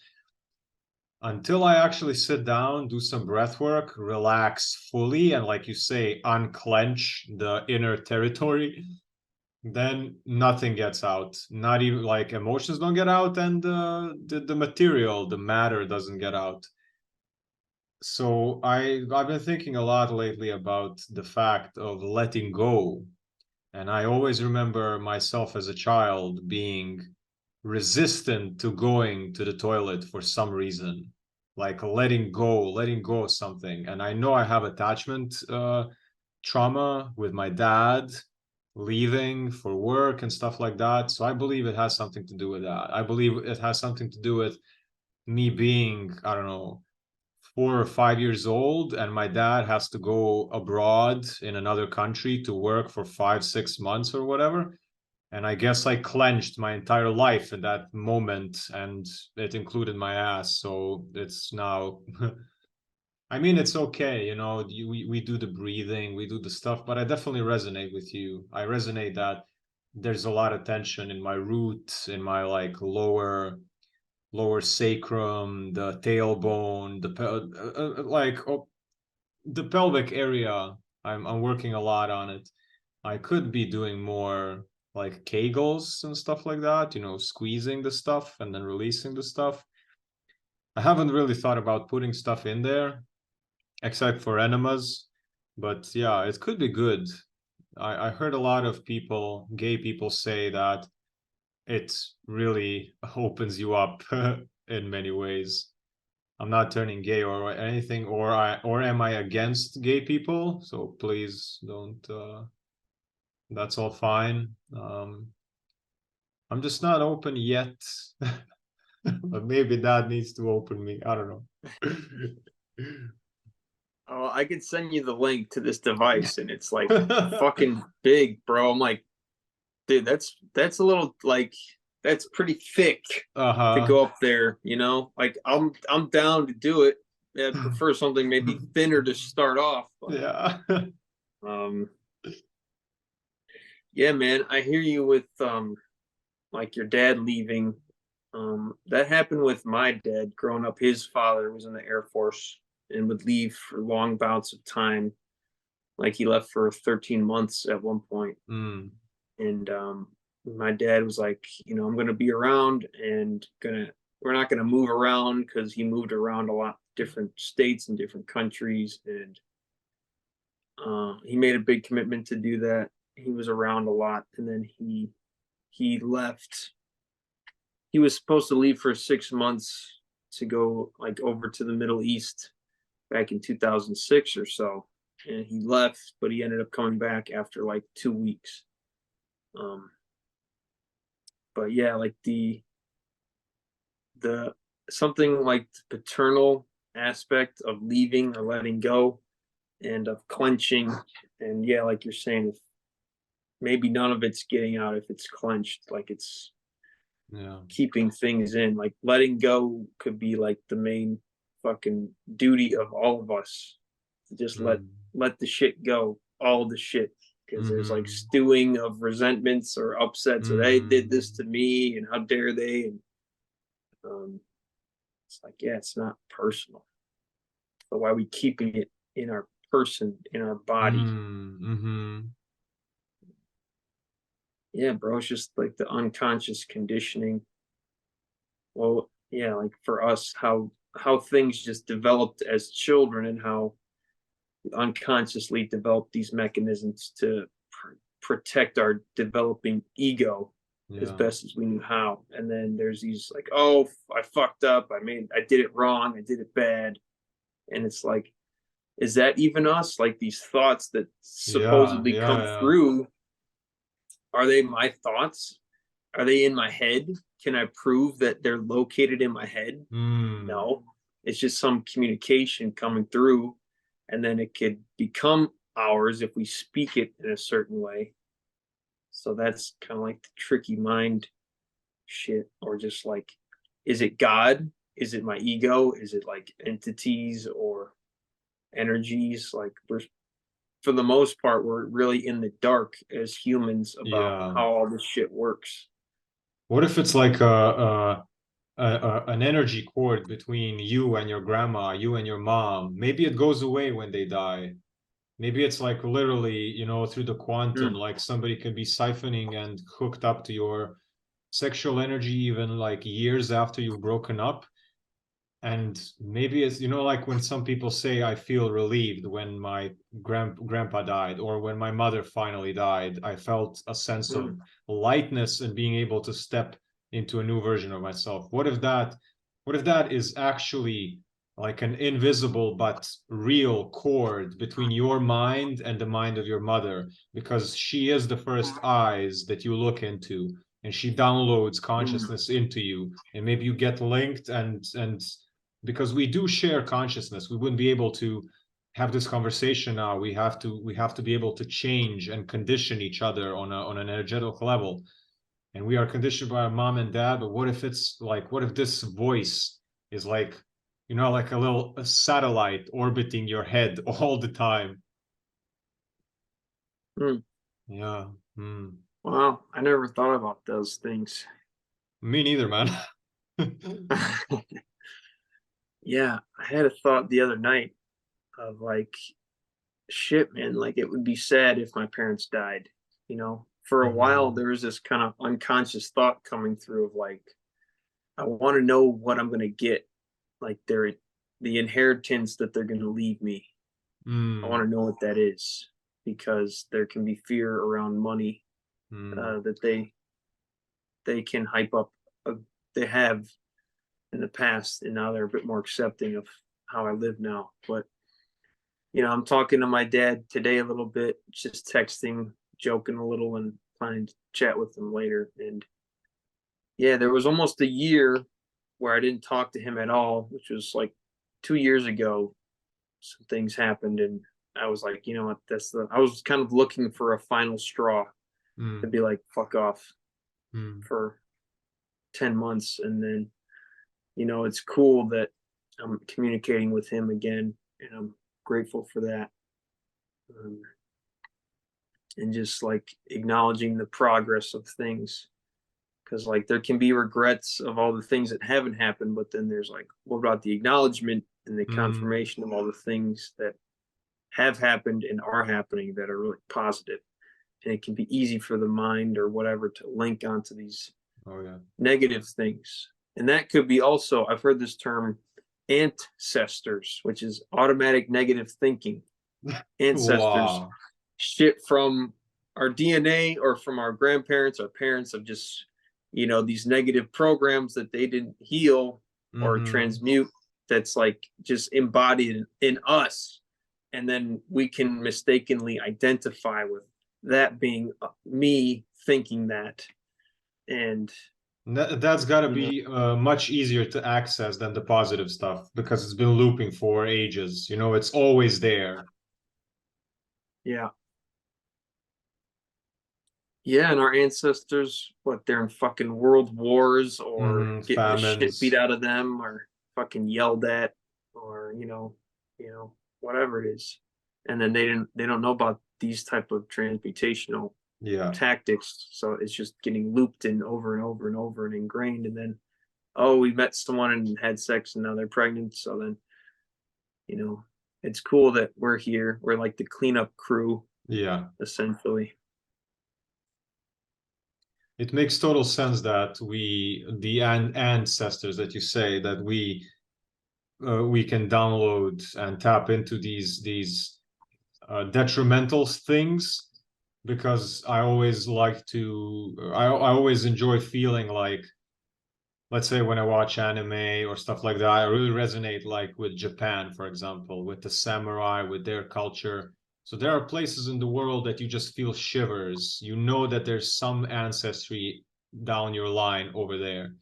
until I actually sit down, do some breath work, relax fully, and like you say, unclench the inner territory. Then nothing gets out. Not even like emotions don't get out, and the material, the matter doesn't get out. So I've been thinking a lot lately about the fact of letting go. And I always remember myself as a child being resistant to going to the toilet for some reason, like letting go of something. And I know I have attachment trauma with my dad leaving for work and stuff like that. So I believe it has something to do with that. I believe it has something to do with me being, I don't know, 4 or 5 years old, and my dad has to go abroad in another country to work for 5, 6 months or whatever. And I guess I clenched my entire life in that moment, and it included my ass. So it's now I mean, it's okay, we do the breathing, we do the stuff, but I definitely resonate with you. I resonate that there's a lot of tension in my root, in my like lower sacrum, the tailbone, the pelvic area. I'm working a lot on it. I could be doing more like Kegels and stuff like that, squeezing the stuff and then releasing the stuff. I haven't really thought about putting stuff in there, except for enemas. But yeah, it could be good. I heard a lot of people, gay people, say that it really opens you up in many ways. I'm not turning gay or anything, or am I against gay people? So please don't. That's all fine. I'm just not open yet, but maybe that needs to open me. I don't know. Oh, I could send you the link to this device, and it's like fucking big, bro. I'm like, dude, that's a little like that's pretty thick to Uh-huh. go up there, you know? Like I'm down to do it. I prefer something maybe thinner to start off, but Yeah. um yeah, man, I hear you with like your dad leaving. That happened with my dad growing up. His father was in the Air Force and would leave for long bouts of time. Like he left for 13 months at one point. Mm. And my dad was like, you know, I'm gonna be around and we're not gonna move around because he moved around a lot, different states and different countries, and he made a big commitment to do that. He was around a lot, and then he left. He was supposed to leave for 6 months to go like over to the Middle East back in 2006 or so, and he left, but he ended up coming back after like 2 weeks. Um, but yeah, like the something like the paternal aspect of leaving or letting go and of clenching, and yeah, like you're saying, if maybe none of it's getting out, if it's clenched, like it's Yeah. keeping things in, like letting go could be like the main fucking duty of all of us, to just Mm. let the shit go, all the shit, because there's like Mm-hmm. stewing of resentments or upsets, or they did this Mm-hmm. to me and how dare they, and um it's like, yeah, it's not personal, but why are we keeping it in our person, in our body? Mm-hmm. Yeah, bro, it's just like the unconscious conditioning. Well, yeah, like for us, how things just developed as children, and how we unconsciously developed these mechanisms to protect our developing ego as Yeah. best as we knew how. And then there's these like, oh, I fucked up, I did it wrong, I did it bad. And it's like, is that even us? Like these thoughts that Yeah. supposedly Yeah. come Yeah. through, are they my thoughts? Are they in my head? Can I prove that they're located in my head? Mm. No. It's just some communication coming through, and then it could become ours if we speak it in a certain way. So that's kind of like the tricky mind shit, or just like, is it God? Is it my ego? Is it like entities or energies? Like we're, for the most part, we're really in the dark as humans about Yeah. how all this shit works. What if it's like an energy cord between you and your grandma, you and your mom? Maybe it goes away when they die. Maybe it's like literally, through the quantum, Mm, like somebody could be siphoning and hooked up to your sexual energy even like years after you've broken up. And maybe it's, like when some people say, I feel relieved when my grandpa died, or when my mother finally died, I felt a sense of mm, lightness and being able to step into a new version of myself. What if that is actually like an invisible but real cord between your mind and the mind of your mother, because she is the first eyes that you look into, and she downloads mm, consciousness into you, and maybe you get linked, and because we do share consciousness, we wouldn't be able to have this conversation now. We have to be able to change and condition each other on an energetic level, and we are conditioned by our mom and dad. But what if this voice is like, like a satellite orbiting your head all the time? mm. Yeah. Hmm. Wow, I never thought about those things. Me neither, man. Yeah, I had a thought the other night of like, shit, man, like it would be sad if my parents died. You know, for a while, Hmm. there was this kind of unconscious thought coming through of like, I want to know what I'm going to get. like the inheritance that they're going to leave me. I want to know what that is, because there can be fear around money that they can hype up. They have in the past, and now they're a bit more accepting of how I live now. But I'm talking to my dad today a little bit, just texting, joking a little, and planning to chat with him later. And yeah, there was almost a year where I didn't talk to him at all, which was like 2 years ago. Some things happened, and I was like, you know what, I was kind of looking for a final straw to be like, fuck off for 10 months. And then, it's cool that I'm communicating with him again, and I'm grateful for that. And just like acknowledging the progress of things, because like there can be regrets of all the things that haven't happened, but then there's like, what about the acknowledgement and the confirmation of all the things that have happened and are happening that are really positive? And it can be easy for the mind or whatever to link onto these negative things. And that could be also, I've heard this term, ancestors, which is automatic negative thinking. Ancestors, Wow. shit from our DNA or from our grandparents, our parents, of just, these negative programs that they didn't heal or transmute, that's like just embodied in us. And then we can mistakenly identify with that being me thinking that. And that's got to be much easier to access than the positive stuff, because it's been looping for ages. It's always there. Yeah. Yeah, and our ancestors, what, they're in fucking world wars or getting the shit beat Famines. out of them or fucking yelled at, or whatever it is. And then they don't know about these type of transmutational tactics, so it's just getting looped in over and over and over and ingrained. And then, oh, we met someone and had sex and now they're pregnant, so then it's cool that we're here. We're like the cleanup crew, essentially. It makes total sense that the ancestors that you say, that we can download and tap into these detrimental things, because I always enjoy feeling like, let's say when I watch anime or stuff like that, I really resonate like with Japan, for example, with the samurai, with their culture. So there are places in the world that you just feel shivers. You know that there's some ancestry down your line over there.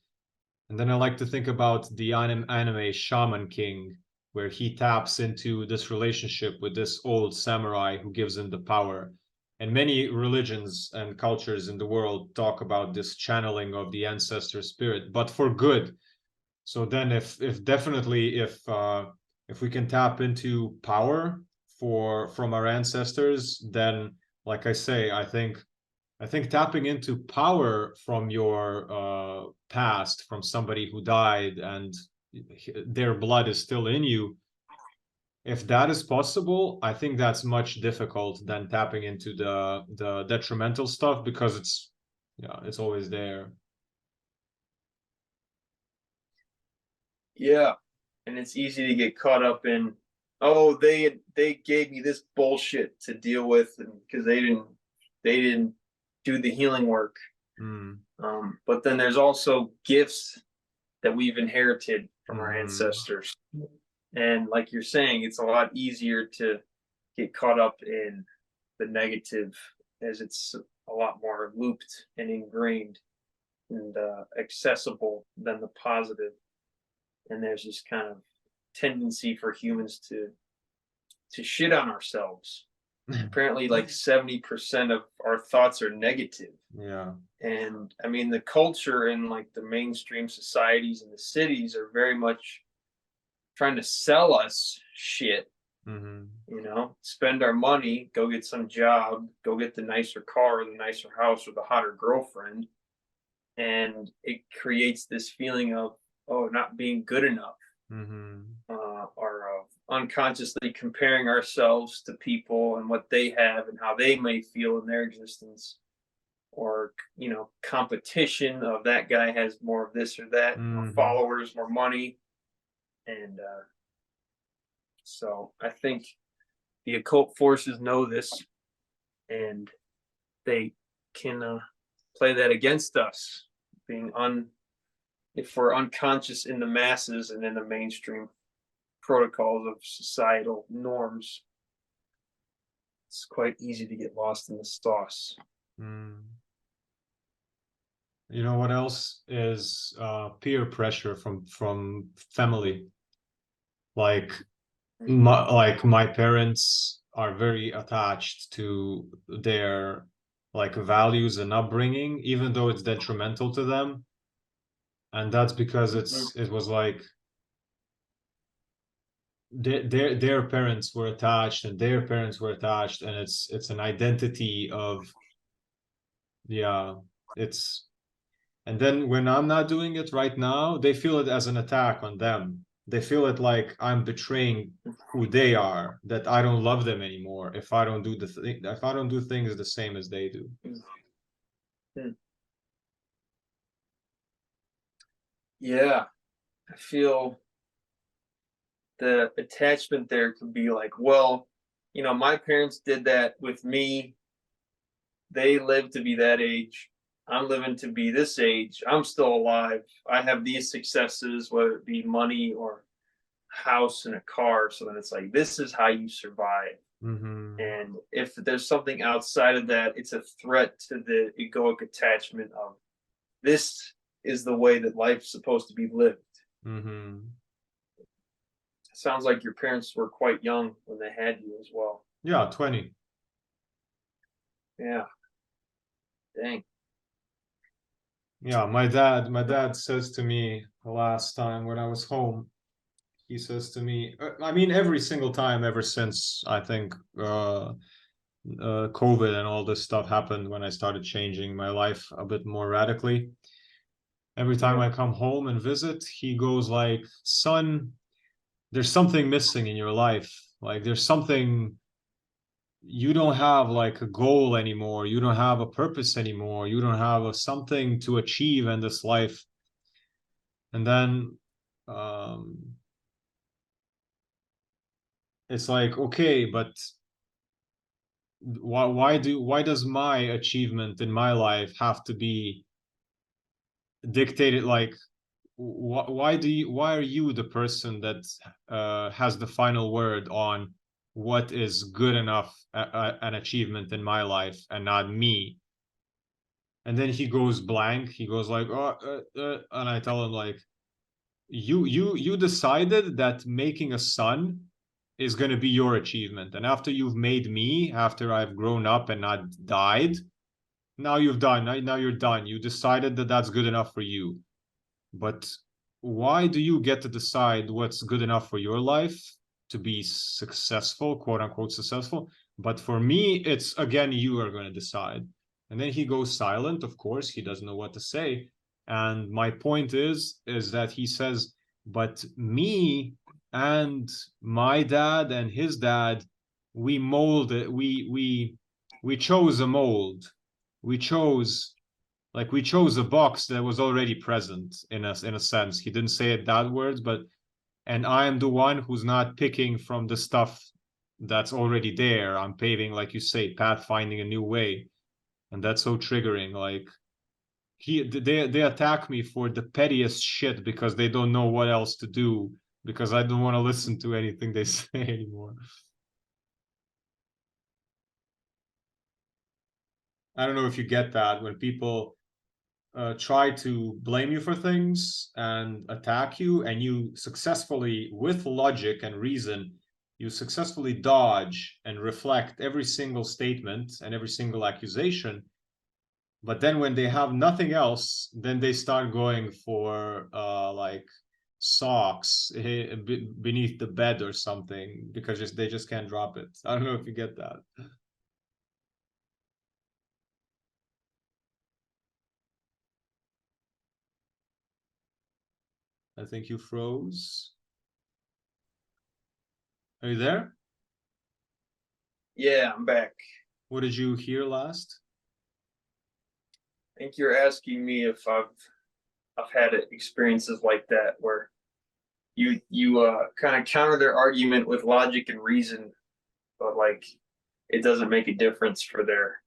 And then I like to think about the anime Shaman King, where he taps into this relationship with this old samurai who gives him the power. And many religions and cultures in the world talk about this channeling of the ancestor spirit, but for good. So then if we can tap into power from our ancestors, then, like I say, I think tapping into power from your past, from somebody who died and their blood is still in you, if that is possible, I think that's much difficult than tapping into the detrimental stuff, because it's always there. Yeah, and it's easy to get caught up in, oh, they gave me this bullshit to deal with, and because they didn't do the healing work. But then there's also gifts that we've inherited from our ancestors. And like you're saying, it's a lot easier to get caught up in the negative, as it's a lot more looped and ingrained and accessible than the positive. And there's this kind of tendency for humans to shit on ourselves. Apparently, like 70% of our thoughts are negative. Yeah. And I mean, the culture in like the mainstream societies and the cities are very much trying to sell us shit. Spend our money, go get some job, go get the nicer car or the nicer house or the hotter girlfriend. And it creates this feeling of, not being good enough, or of unconsciously comparing ourselves to people and what they have and how they may feel in their existence, or competition of that guy has more of this or that, more followers, more money. And so I think the occult forces know this, and they can play that against us, being if we're unconscious in the masses and in the mainstream protocols of societal norms. It's quite easy to get lost in the sauce. Mm. You know what else is peer pressure from family? Like my parents are very attached to their like values and upbringing, even though it's detrimental to them. And that's because it was like their parents were attached and their parents were attached, and it's an identity of, yeah, it's, and then when I'm not doing it right now, they feel it as an attack on them. They feel it like I'm betraying who they are, that I don't love them anymore if I don't do if I don't do things the same as they do. Yeah, I feel the attachment there could be like, well, my parents did that with me. They lived to be that age. I'm living to be this age. I'm still alive. I have these successes, whether it be money or house and a car. So then it's like, this is how you survive. Mm-hmm. And if there's something outside of that, it's a threat to the egoic attachment of this is the way that life's supposed to be lived. Mm-hmm. Sounds like your parents were quite young when they had you as well. Yeah, 20. Yeah. Dang. Yeah, my dad says to me the last time when I was home, he says to me, I mean, every single time ever since I think COVID and all this stuff happened, when I started changing my life a bit more radically. Every time I come home and visit, he goes like, "Son, there's something missing in your life. Like there's something, you don't have like a goal anymore. You don't have a purpose anymore. You don't have something to achieve in this life." And then it's like, okay, but why does my achievement in my life have to be dictated? Like, why are you the person that has the final word on what is good enough an achievement in my life, and not me? And then he goes blank. He goes like, oh, and I tell him like, you decided that making a son is going to be your achievement, and after you've made me, after I've grown up and not died, now you've done, now you're done. You decided that that's good enough for you. But why do you get to decide what's good enough for your life to be successful, quote unquote successful? But for me, it's again, you are going to decide. And then he goes silent. Of course, he doesn't know what to say. And my point is that he says, but me and my dad and his dad, we molded, we chose a mold. We chose we chose a box that was already present in a sense. He didn't say it that words, but, and I am the one who's not picking from the stuff that's already there. I'm paving, like you say, pathfinding a new way. And that's so triggering. Like they attack me for the pettiest shit because they don't know what else to do, because I don't want to listen to anything they say anymore. I don't know if you get that when people try to blame you for things and attack you, and you successfully, with logic and reason, you successfully dodge and reflect every single statement and every single accusation. But then when they have nothing else, then they start going for like socks beneath the bed or something, because they just can't drop it. I don't know if you get that. I think you froze. Are you there? Yeah, I'm back. What did you hear last? I think you're asking me if I've had experiences like that where you kind of counter their argument with logic and reason, but like it doesn't make a difference for their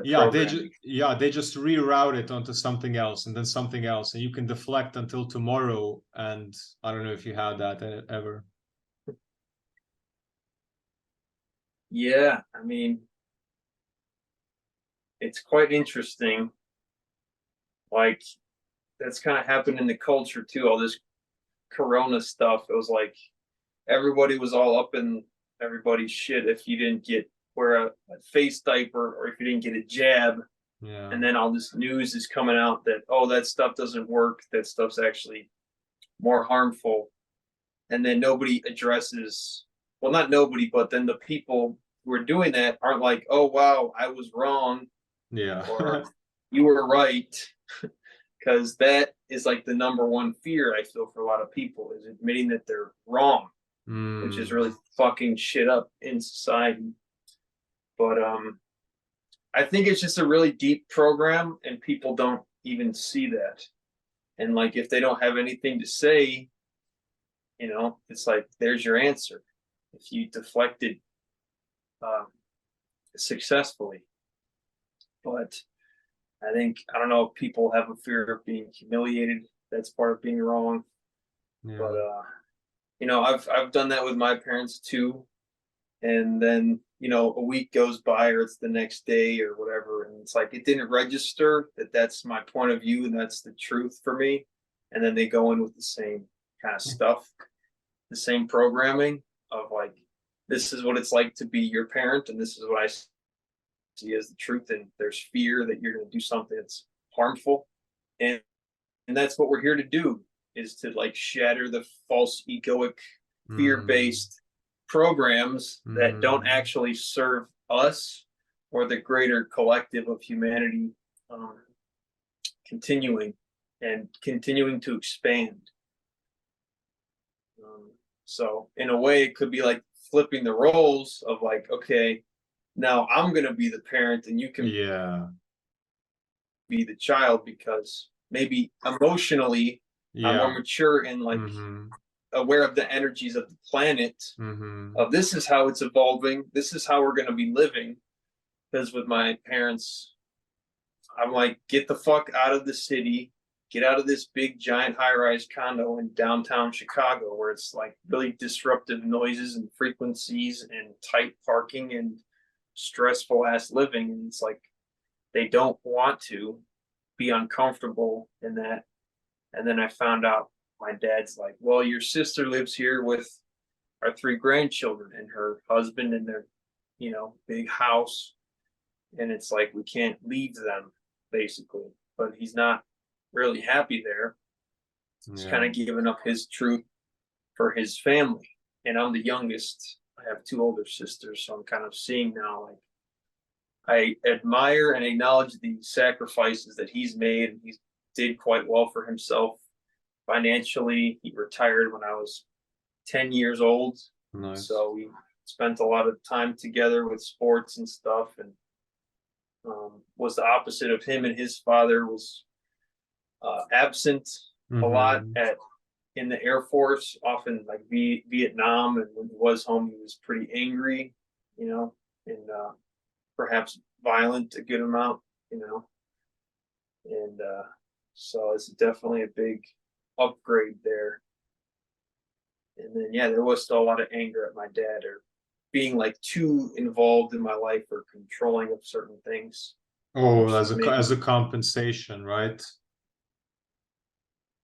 Yeah, programming. they just reroute it onto something else and then something else, and you can deflect until tomorrow. And I don't know if you had that ever. Yeah, I mean, it's quite interesting. Like that's kind of happened in the culture too. All this Corona stuff. It was like everybody was all up in everybody's shit if you didn't wear a face diaper or if you didn't get a jab. Yeah. And then all this news is coming out that, oh, that stuff doesn't work. That stuff's actually more harmful. And then nobody addresses, well, not nobody, but then the people who are doing that aren't like, oh, wow, I was wrong, Yeah. or you were right. Because that is like the number one fear I feel for a lot of people is admitting that they're wrong, which is really fucking shit up in society. But I think it's just a really deep program, and people don't even see that. And like, if they don't have anything to say, you know, it's like there's your answer. If you deflected successfully, but I think I don't know if people have a fear of being humiliated. That's part of being wrong. Yeah. But you know, I've done that with my parents too. And then, you know, a week goes by or it's the next day or whatever, and it's like it didn't register that that's my point of view and that's the truth for me. And then they go in with the same kind of stuff, the same programming of like, this is what it's like to be your parent, and this is what I see as the truth, and there's fear that you're going to do something that's harmful, and that's what we're here to do, is to like shatter the false egoic fear-based programs that don't actually serve us or the greater collective of humanity, continuing to expand. So in a way it could be like flipping the roles of like, okay, now I'm going to be the parent and you can be the child, because maybe emotionally I'm more mature and like aware of the energies of the planet, of this is how it's evolving, this is how we're going to be living. Because with my parents, I'm like, get the fuck out of the city, get out of this big giant high-rise condo in downtown Chicago where it's like really disruptive noises and frequencies and tight parking and stressful ass living. And it's like they don't want to be uncomfortable in that. And then I found out my dad's like, well, your sister lives here with our 3 grandchildren and her husband and their, you know, big house. And it's like, we can't leave them, basically. But he's not really happy there. He's kind of giving up his truth for his family. And I'm the youngest. I have 2 older sisters. So I'm kind of seeing now, like, I admire and acknowledge the sacrifices that he's made. And he did quite well for himself financially. He retired when I was 10 years old. Nice. So we spent a lot of time together with sports and stuff, and was the opposite of him. And his father was absent a lot in the Air Force, often like Vietnam. And when he was home, he was pretty angry, you know, and perhaps violent a good amount, you know. And so it's definitely a big upgrade there. And then, yeah, there was still a lot of anger at my dad, or being like too involved in my life or controlling of certain things. Oh, as a compensation, right?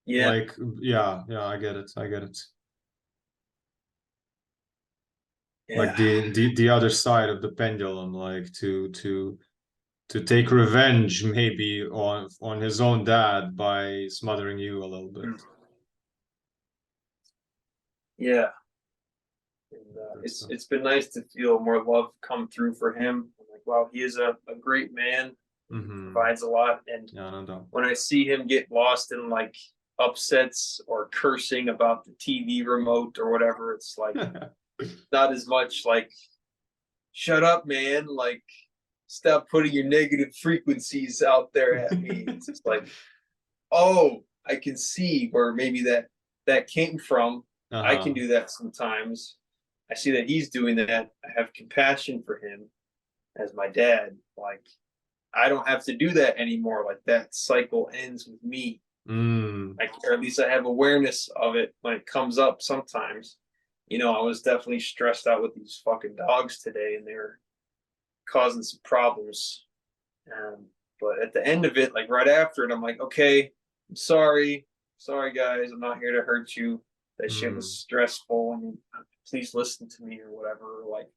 Yeah. Like, yeah, I get it. Yeah. Like the other side of the pendulum, like to take revenge maybe on his own dad by smothering you a little bit. Yeah. And it's been nice to feel more love come through for him. I'm like, wow, he is a great man. He provides a lot. And when I see him get lost in like upsets or cursing about the TV remote or whatever, it's like not as much like, shut up, man, like stop putting your negative frequencies out there at me. It's just like, oh, I can see where maybe that that came from. I can Uh-huh. do that sometimes. I see that he's doing that. I have compassion for him as my dad. Like, I don't have to do that anymore. Like, that cycle ends with me. Mm. Like, or at least I have awareness of it when it comes up sometimes. I was definitely stressed out with these fucking dogs today, and they're causing some problems. Um, but at the end of it, like right after it, I'm like, okay, I'm sorry. Sorry, guys. I'm not here to hurt you. That shit was Mm. stressful. I mean, please listen to me or whatever. Like,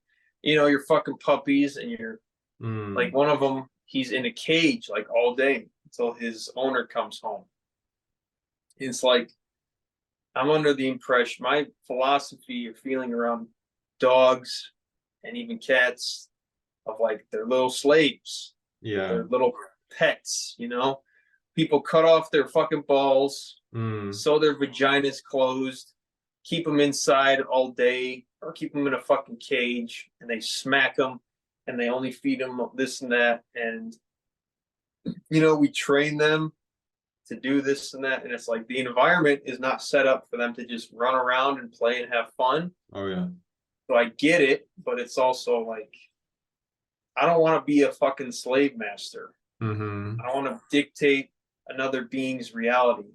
you're fucking puppies, and you're like, Mm. one of them, he's in a cage like all day until his owner comes home. It's like, I'm under the impression, my philosophy or feeling around dogs and even cats, of like, they're little slaves, Yeah. they're little pets. People cut off their fucking balls, Mm. sew their vaginas closed, keep them inside all day, or keep them in a fucking cage, and they smack them, and they only feed them this and that, and we train them to do this and that, and it's like the environment is not set up for them to just run around and play and have fun. Oh yeah. So I get it, but it's also like, I don't want to be a fucking slave master. Mm-hmm. I don't want to dictate another being's reality.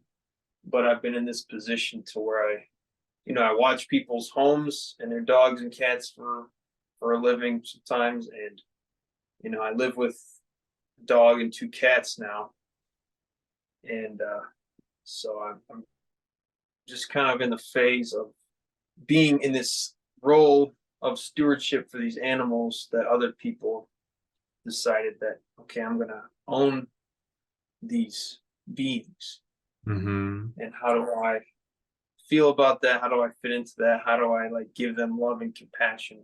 But I've been in this position to where I watch people's homes and their dogs and cats for a living sometimes, and I live with a dog and two cats now, and so I'm just kind of in the phase of being in this role of stewardship for these animals that other people decided that, okay, I'm gonna own these beings, Mm-hmm. and how do I feel about that? How do I fit into that? How do I like give them love and compassion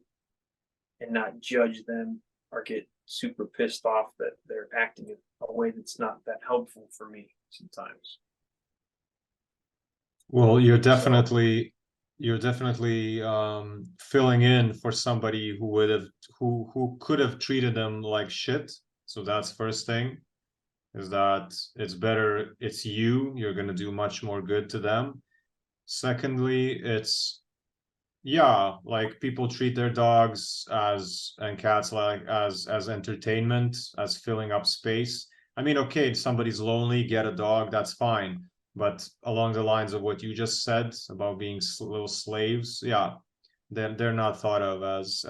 and not judge them or get super pissed off that they're acting in a way that's not that helpful for me sometimes. Well, So you're definitely filling in for somebody who would have who could have treated them like shit. So that's first thing, is that it's better it's you're gonna do much more good to them. Secondly, it's yeah, like people treat their dogs as and cats like as entertainment, as filling up space. I mean, okay, if somebody's lonely, get a dog, that's fine. But along the lines of what you just said about being little slaves, yeah, they're not thought of as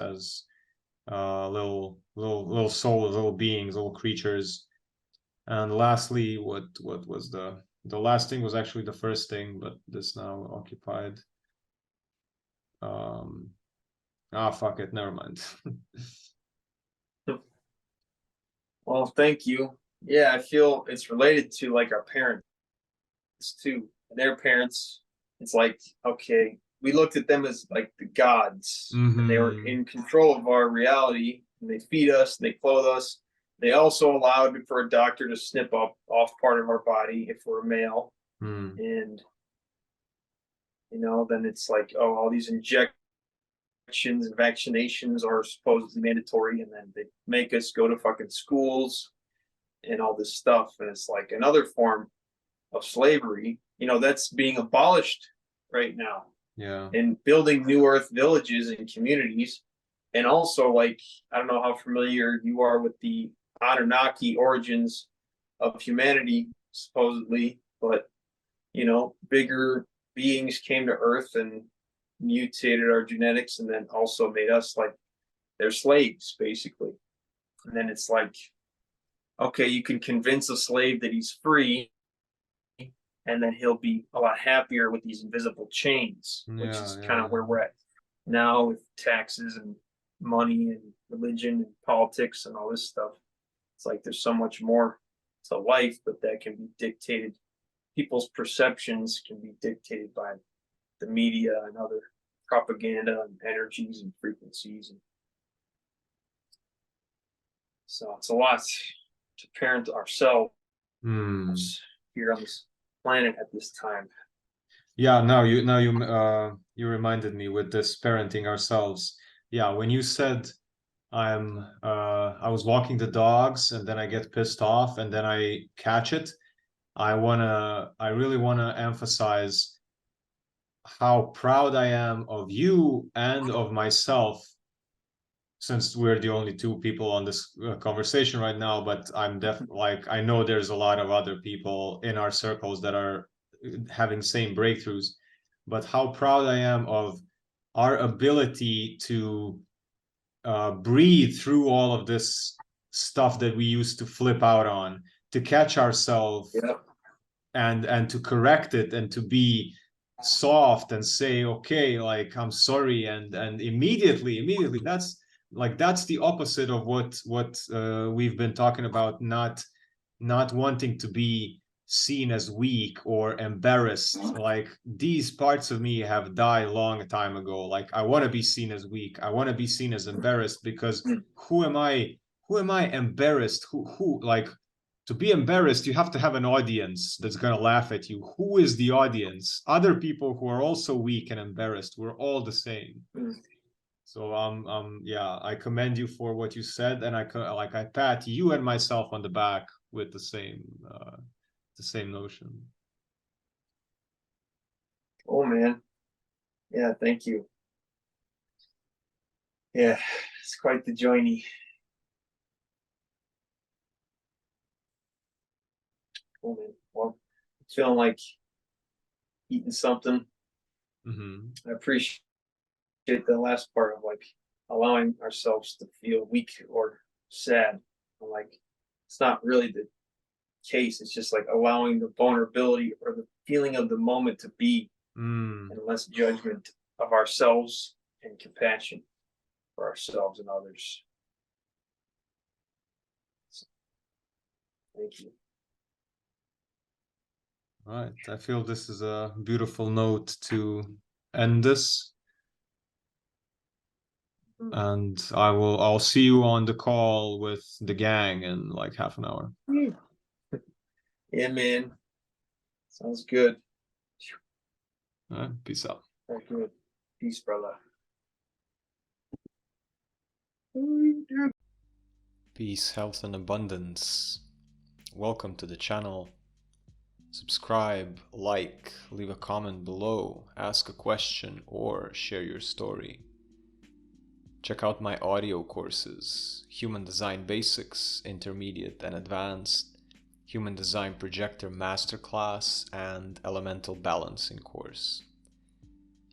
little souls, little beings, little creatures. And lastly, what was the last thing was actually the first thing, but this now occupied. Um, Ah, fuck it. Never mind. well, thank you. Yeah, I feel it's related to like our parents too. And their parents, it's like, okay, we looked at them as like the gods, and they were Hmm. in control of our reality, and they feed us, and they clothe us. They also allowed for a doctor to snip up off part of our body if we're male. Hmm. And then it's like, oh, all these injections and vaccinations are supposedly mandatory, and then they make us go to fucking schools and all this stuff. And it's like another form of slavery, that's being abolished right now, Yeah. and building new earth villages and communities. And also, like, I don't know how familiar you are with the Anunnaki origins of humanity, supposedly, but bigger beings came to earth and mutated our genetics, and then also made us like their slaves, basically. And then it's like, okay, you can convince a slave that he's free, and then he'll be a lot happier with these invisible chains, which Yeah. is kind Yeah. of where we're at now with taxes and money and religion and politics and all this stuff. It's like there's so much more to life, but that can be dictated. People's perceptions can be dictated by the media and other propaganda and energies and frequencies. And so it's a lot to parent ourselves Hmm. here on this planet at this time. Yeah. You reminded me with this parenting ourselves. Yeah. When you said I was walking the dogs and then I get pissed off and then I catch it. I really wanna emphasize how proud I am of you and of myself, since we're the only two people on this conversation right now, but I'm like, I know there's a lot of other people in our circles that are having same breakthroughs, but how proud I am of our ability to breathe through all of this stuff that we used to flip out on, to catch ourselves, Yeah. and to correct it, and to be soft and say, okay, like, I'm sorry, and immediately that's the opposite of what we've been talking about, not wanting to be seen as weak or embarrassed. Like, these parts of me have died long time ago. Like, I want to be seen as weak, I want to be seen as embarrassed, because who am I embarrassed? Who like, to be embarrassed, you have to have an audience that's going to laugh at you. Who is the audience? Other people who are also weak and embarrassed. We're all the same. So yeah, I commend you for what you said, and I pat you and myself on the back with the same notion. Oh man. Yeah, thank you. Yeah, it's quite the journey. Oh man. Well, feeling like eating something. I appreciate the last part of like allowing ourselves to feel weak or sad. I'm like, it's not really the case. It's just like allowing the vulnerability or the feeling of the moment to be, and less judgment of ourselves and compassion for ourselves and others. So, thank you. All right. I feel this is a beautiful note to end this. And I'll see you on the call with the gang in like half an hour. Yeah, man. Sounds good. All right. Peace out. Very good. Peace, brother. Peace, health, and abundance. Welcome to the channel. Subscribe, like, leave a comment below, ask a question, or share your story. Check out my audio courses: Human Design Basics, Intermediate and Advanced, Human Design Projector Masterclass, and Elemental Balancing course.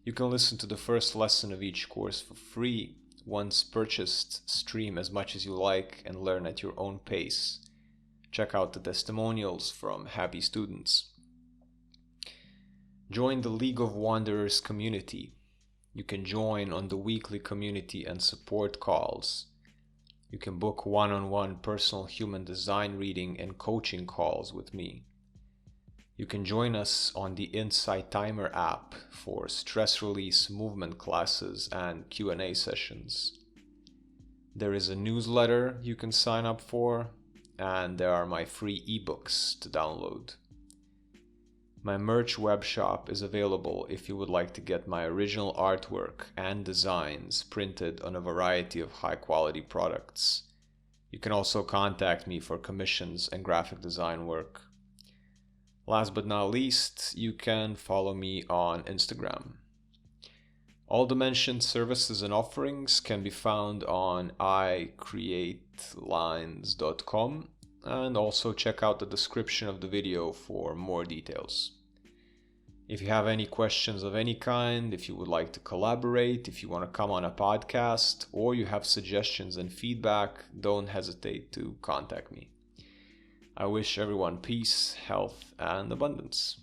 You can listen to the first lesson of each course for free. Once purchased, stream as much as you like and learn at your own pace. Check out the testimonials from happy students. Join the League of Wanderers community. You can join on the weekly community and support calls. You can book one-on-one personal human design reading and coaching calls with me. You can join us on the Insight Timer app for stress release movement classes and Q&A sessions. There is a newsletter you can sign up for, and there are my free ebooks to download. My merch web shop is available if you would like to get my original artwork and designs printed on a variety of high-quality products. You can also contact me for commissions and graphic design work. Last but not least, you can follow me on Instagram. All the mentioned services and offerings can be found on icreatelines.com, and also check out the description of the video for more details. If you have any questions of any kind, if you would like to collaborate, if you want to come on a podcast, or you have suggestions and feedback, don't hesitate to contact me. I wish everyone peace, health, and abundance.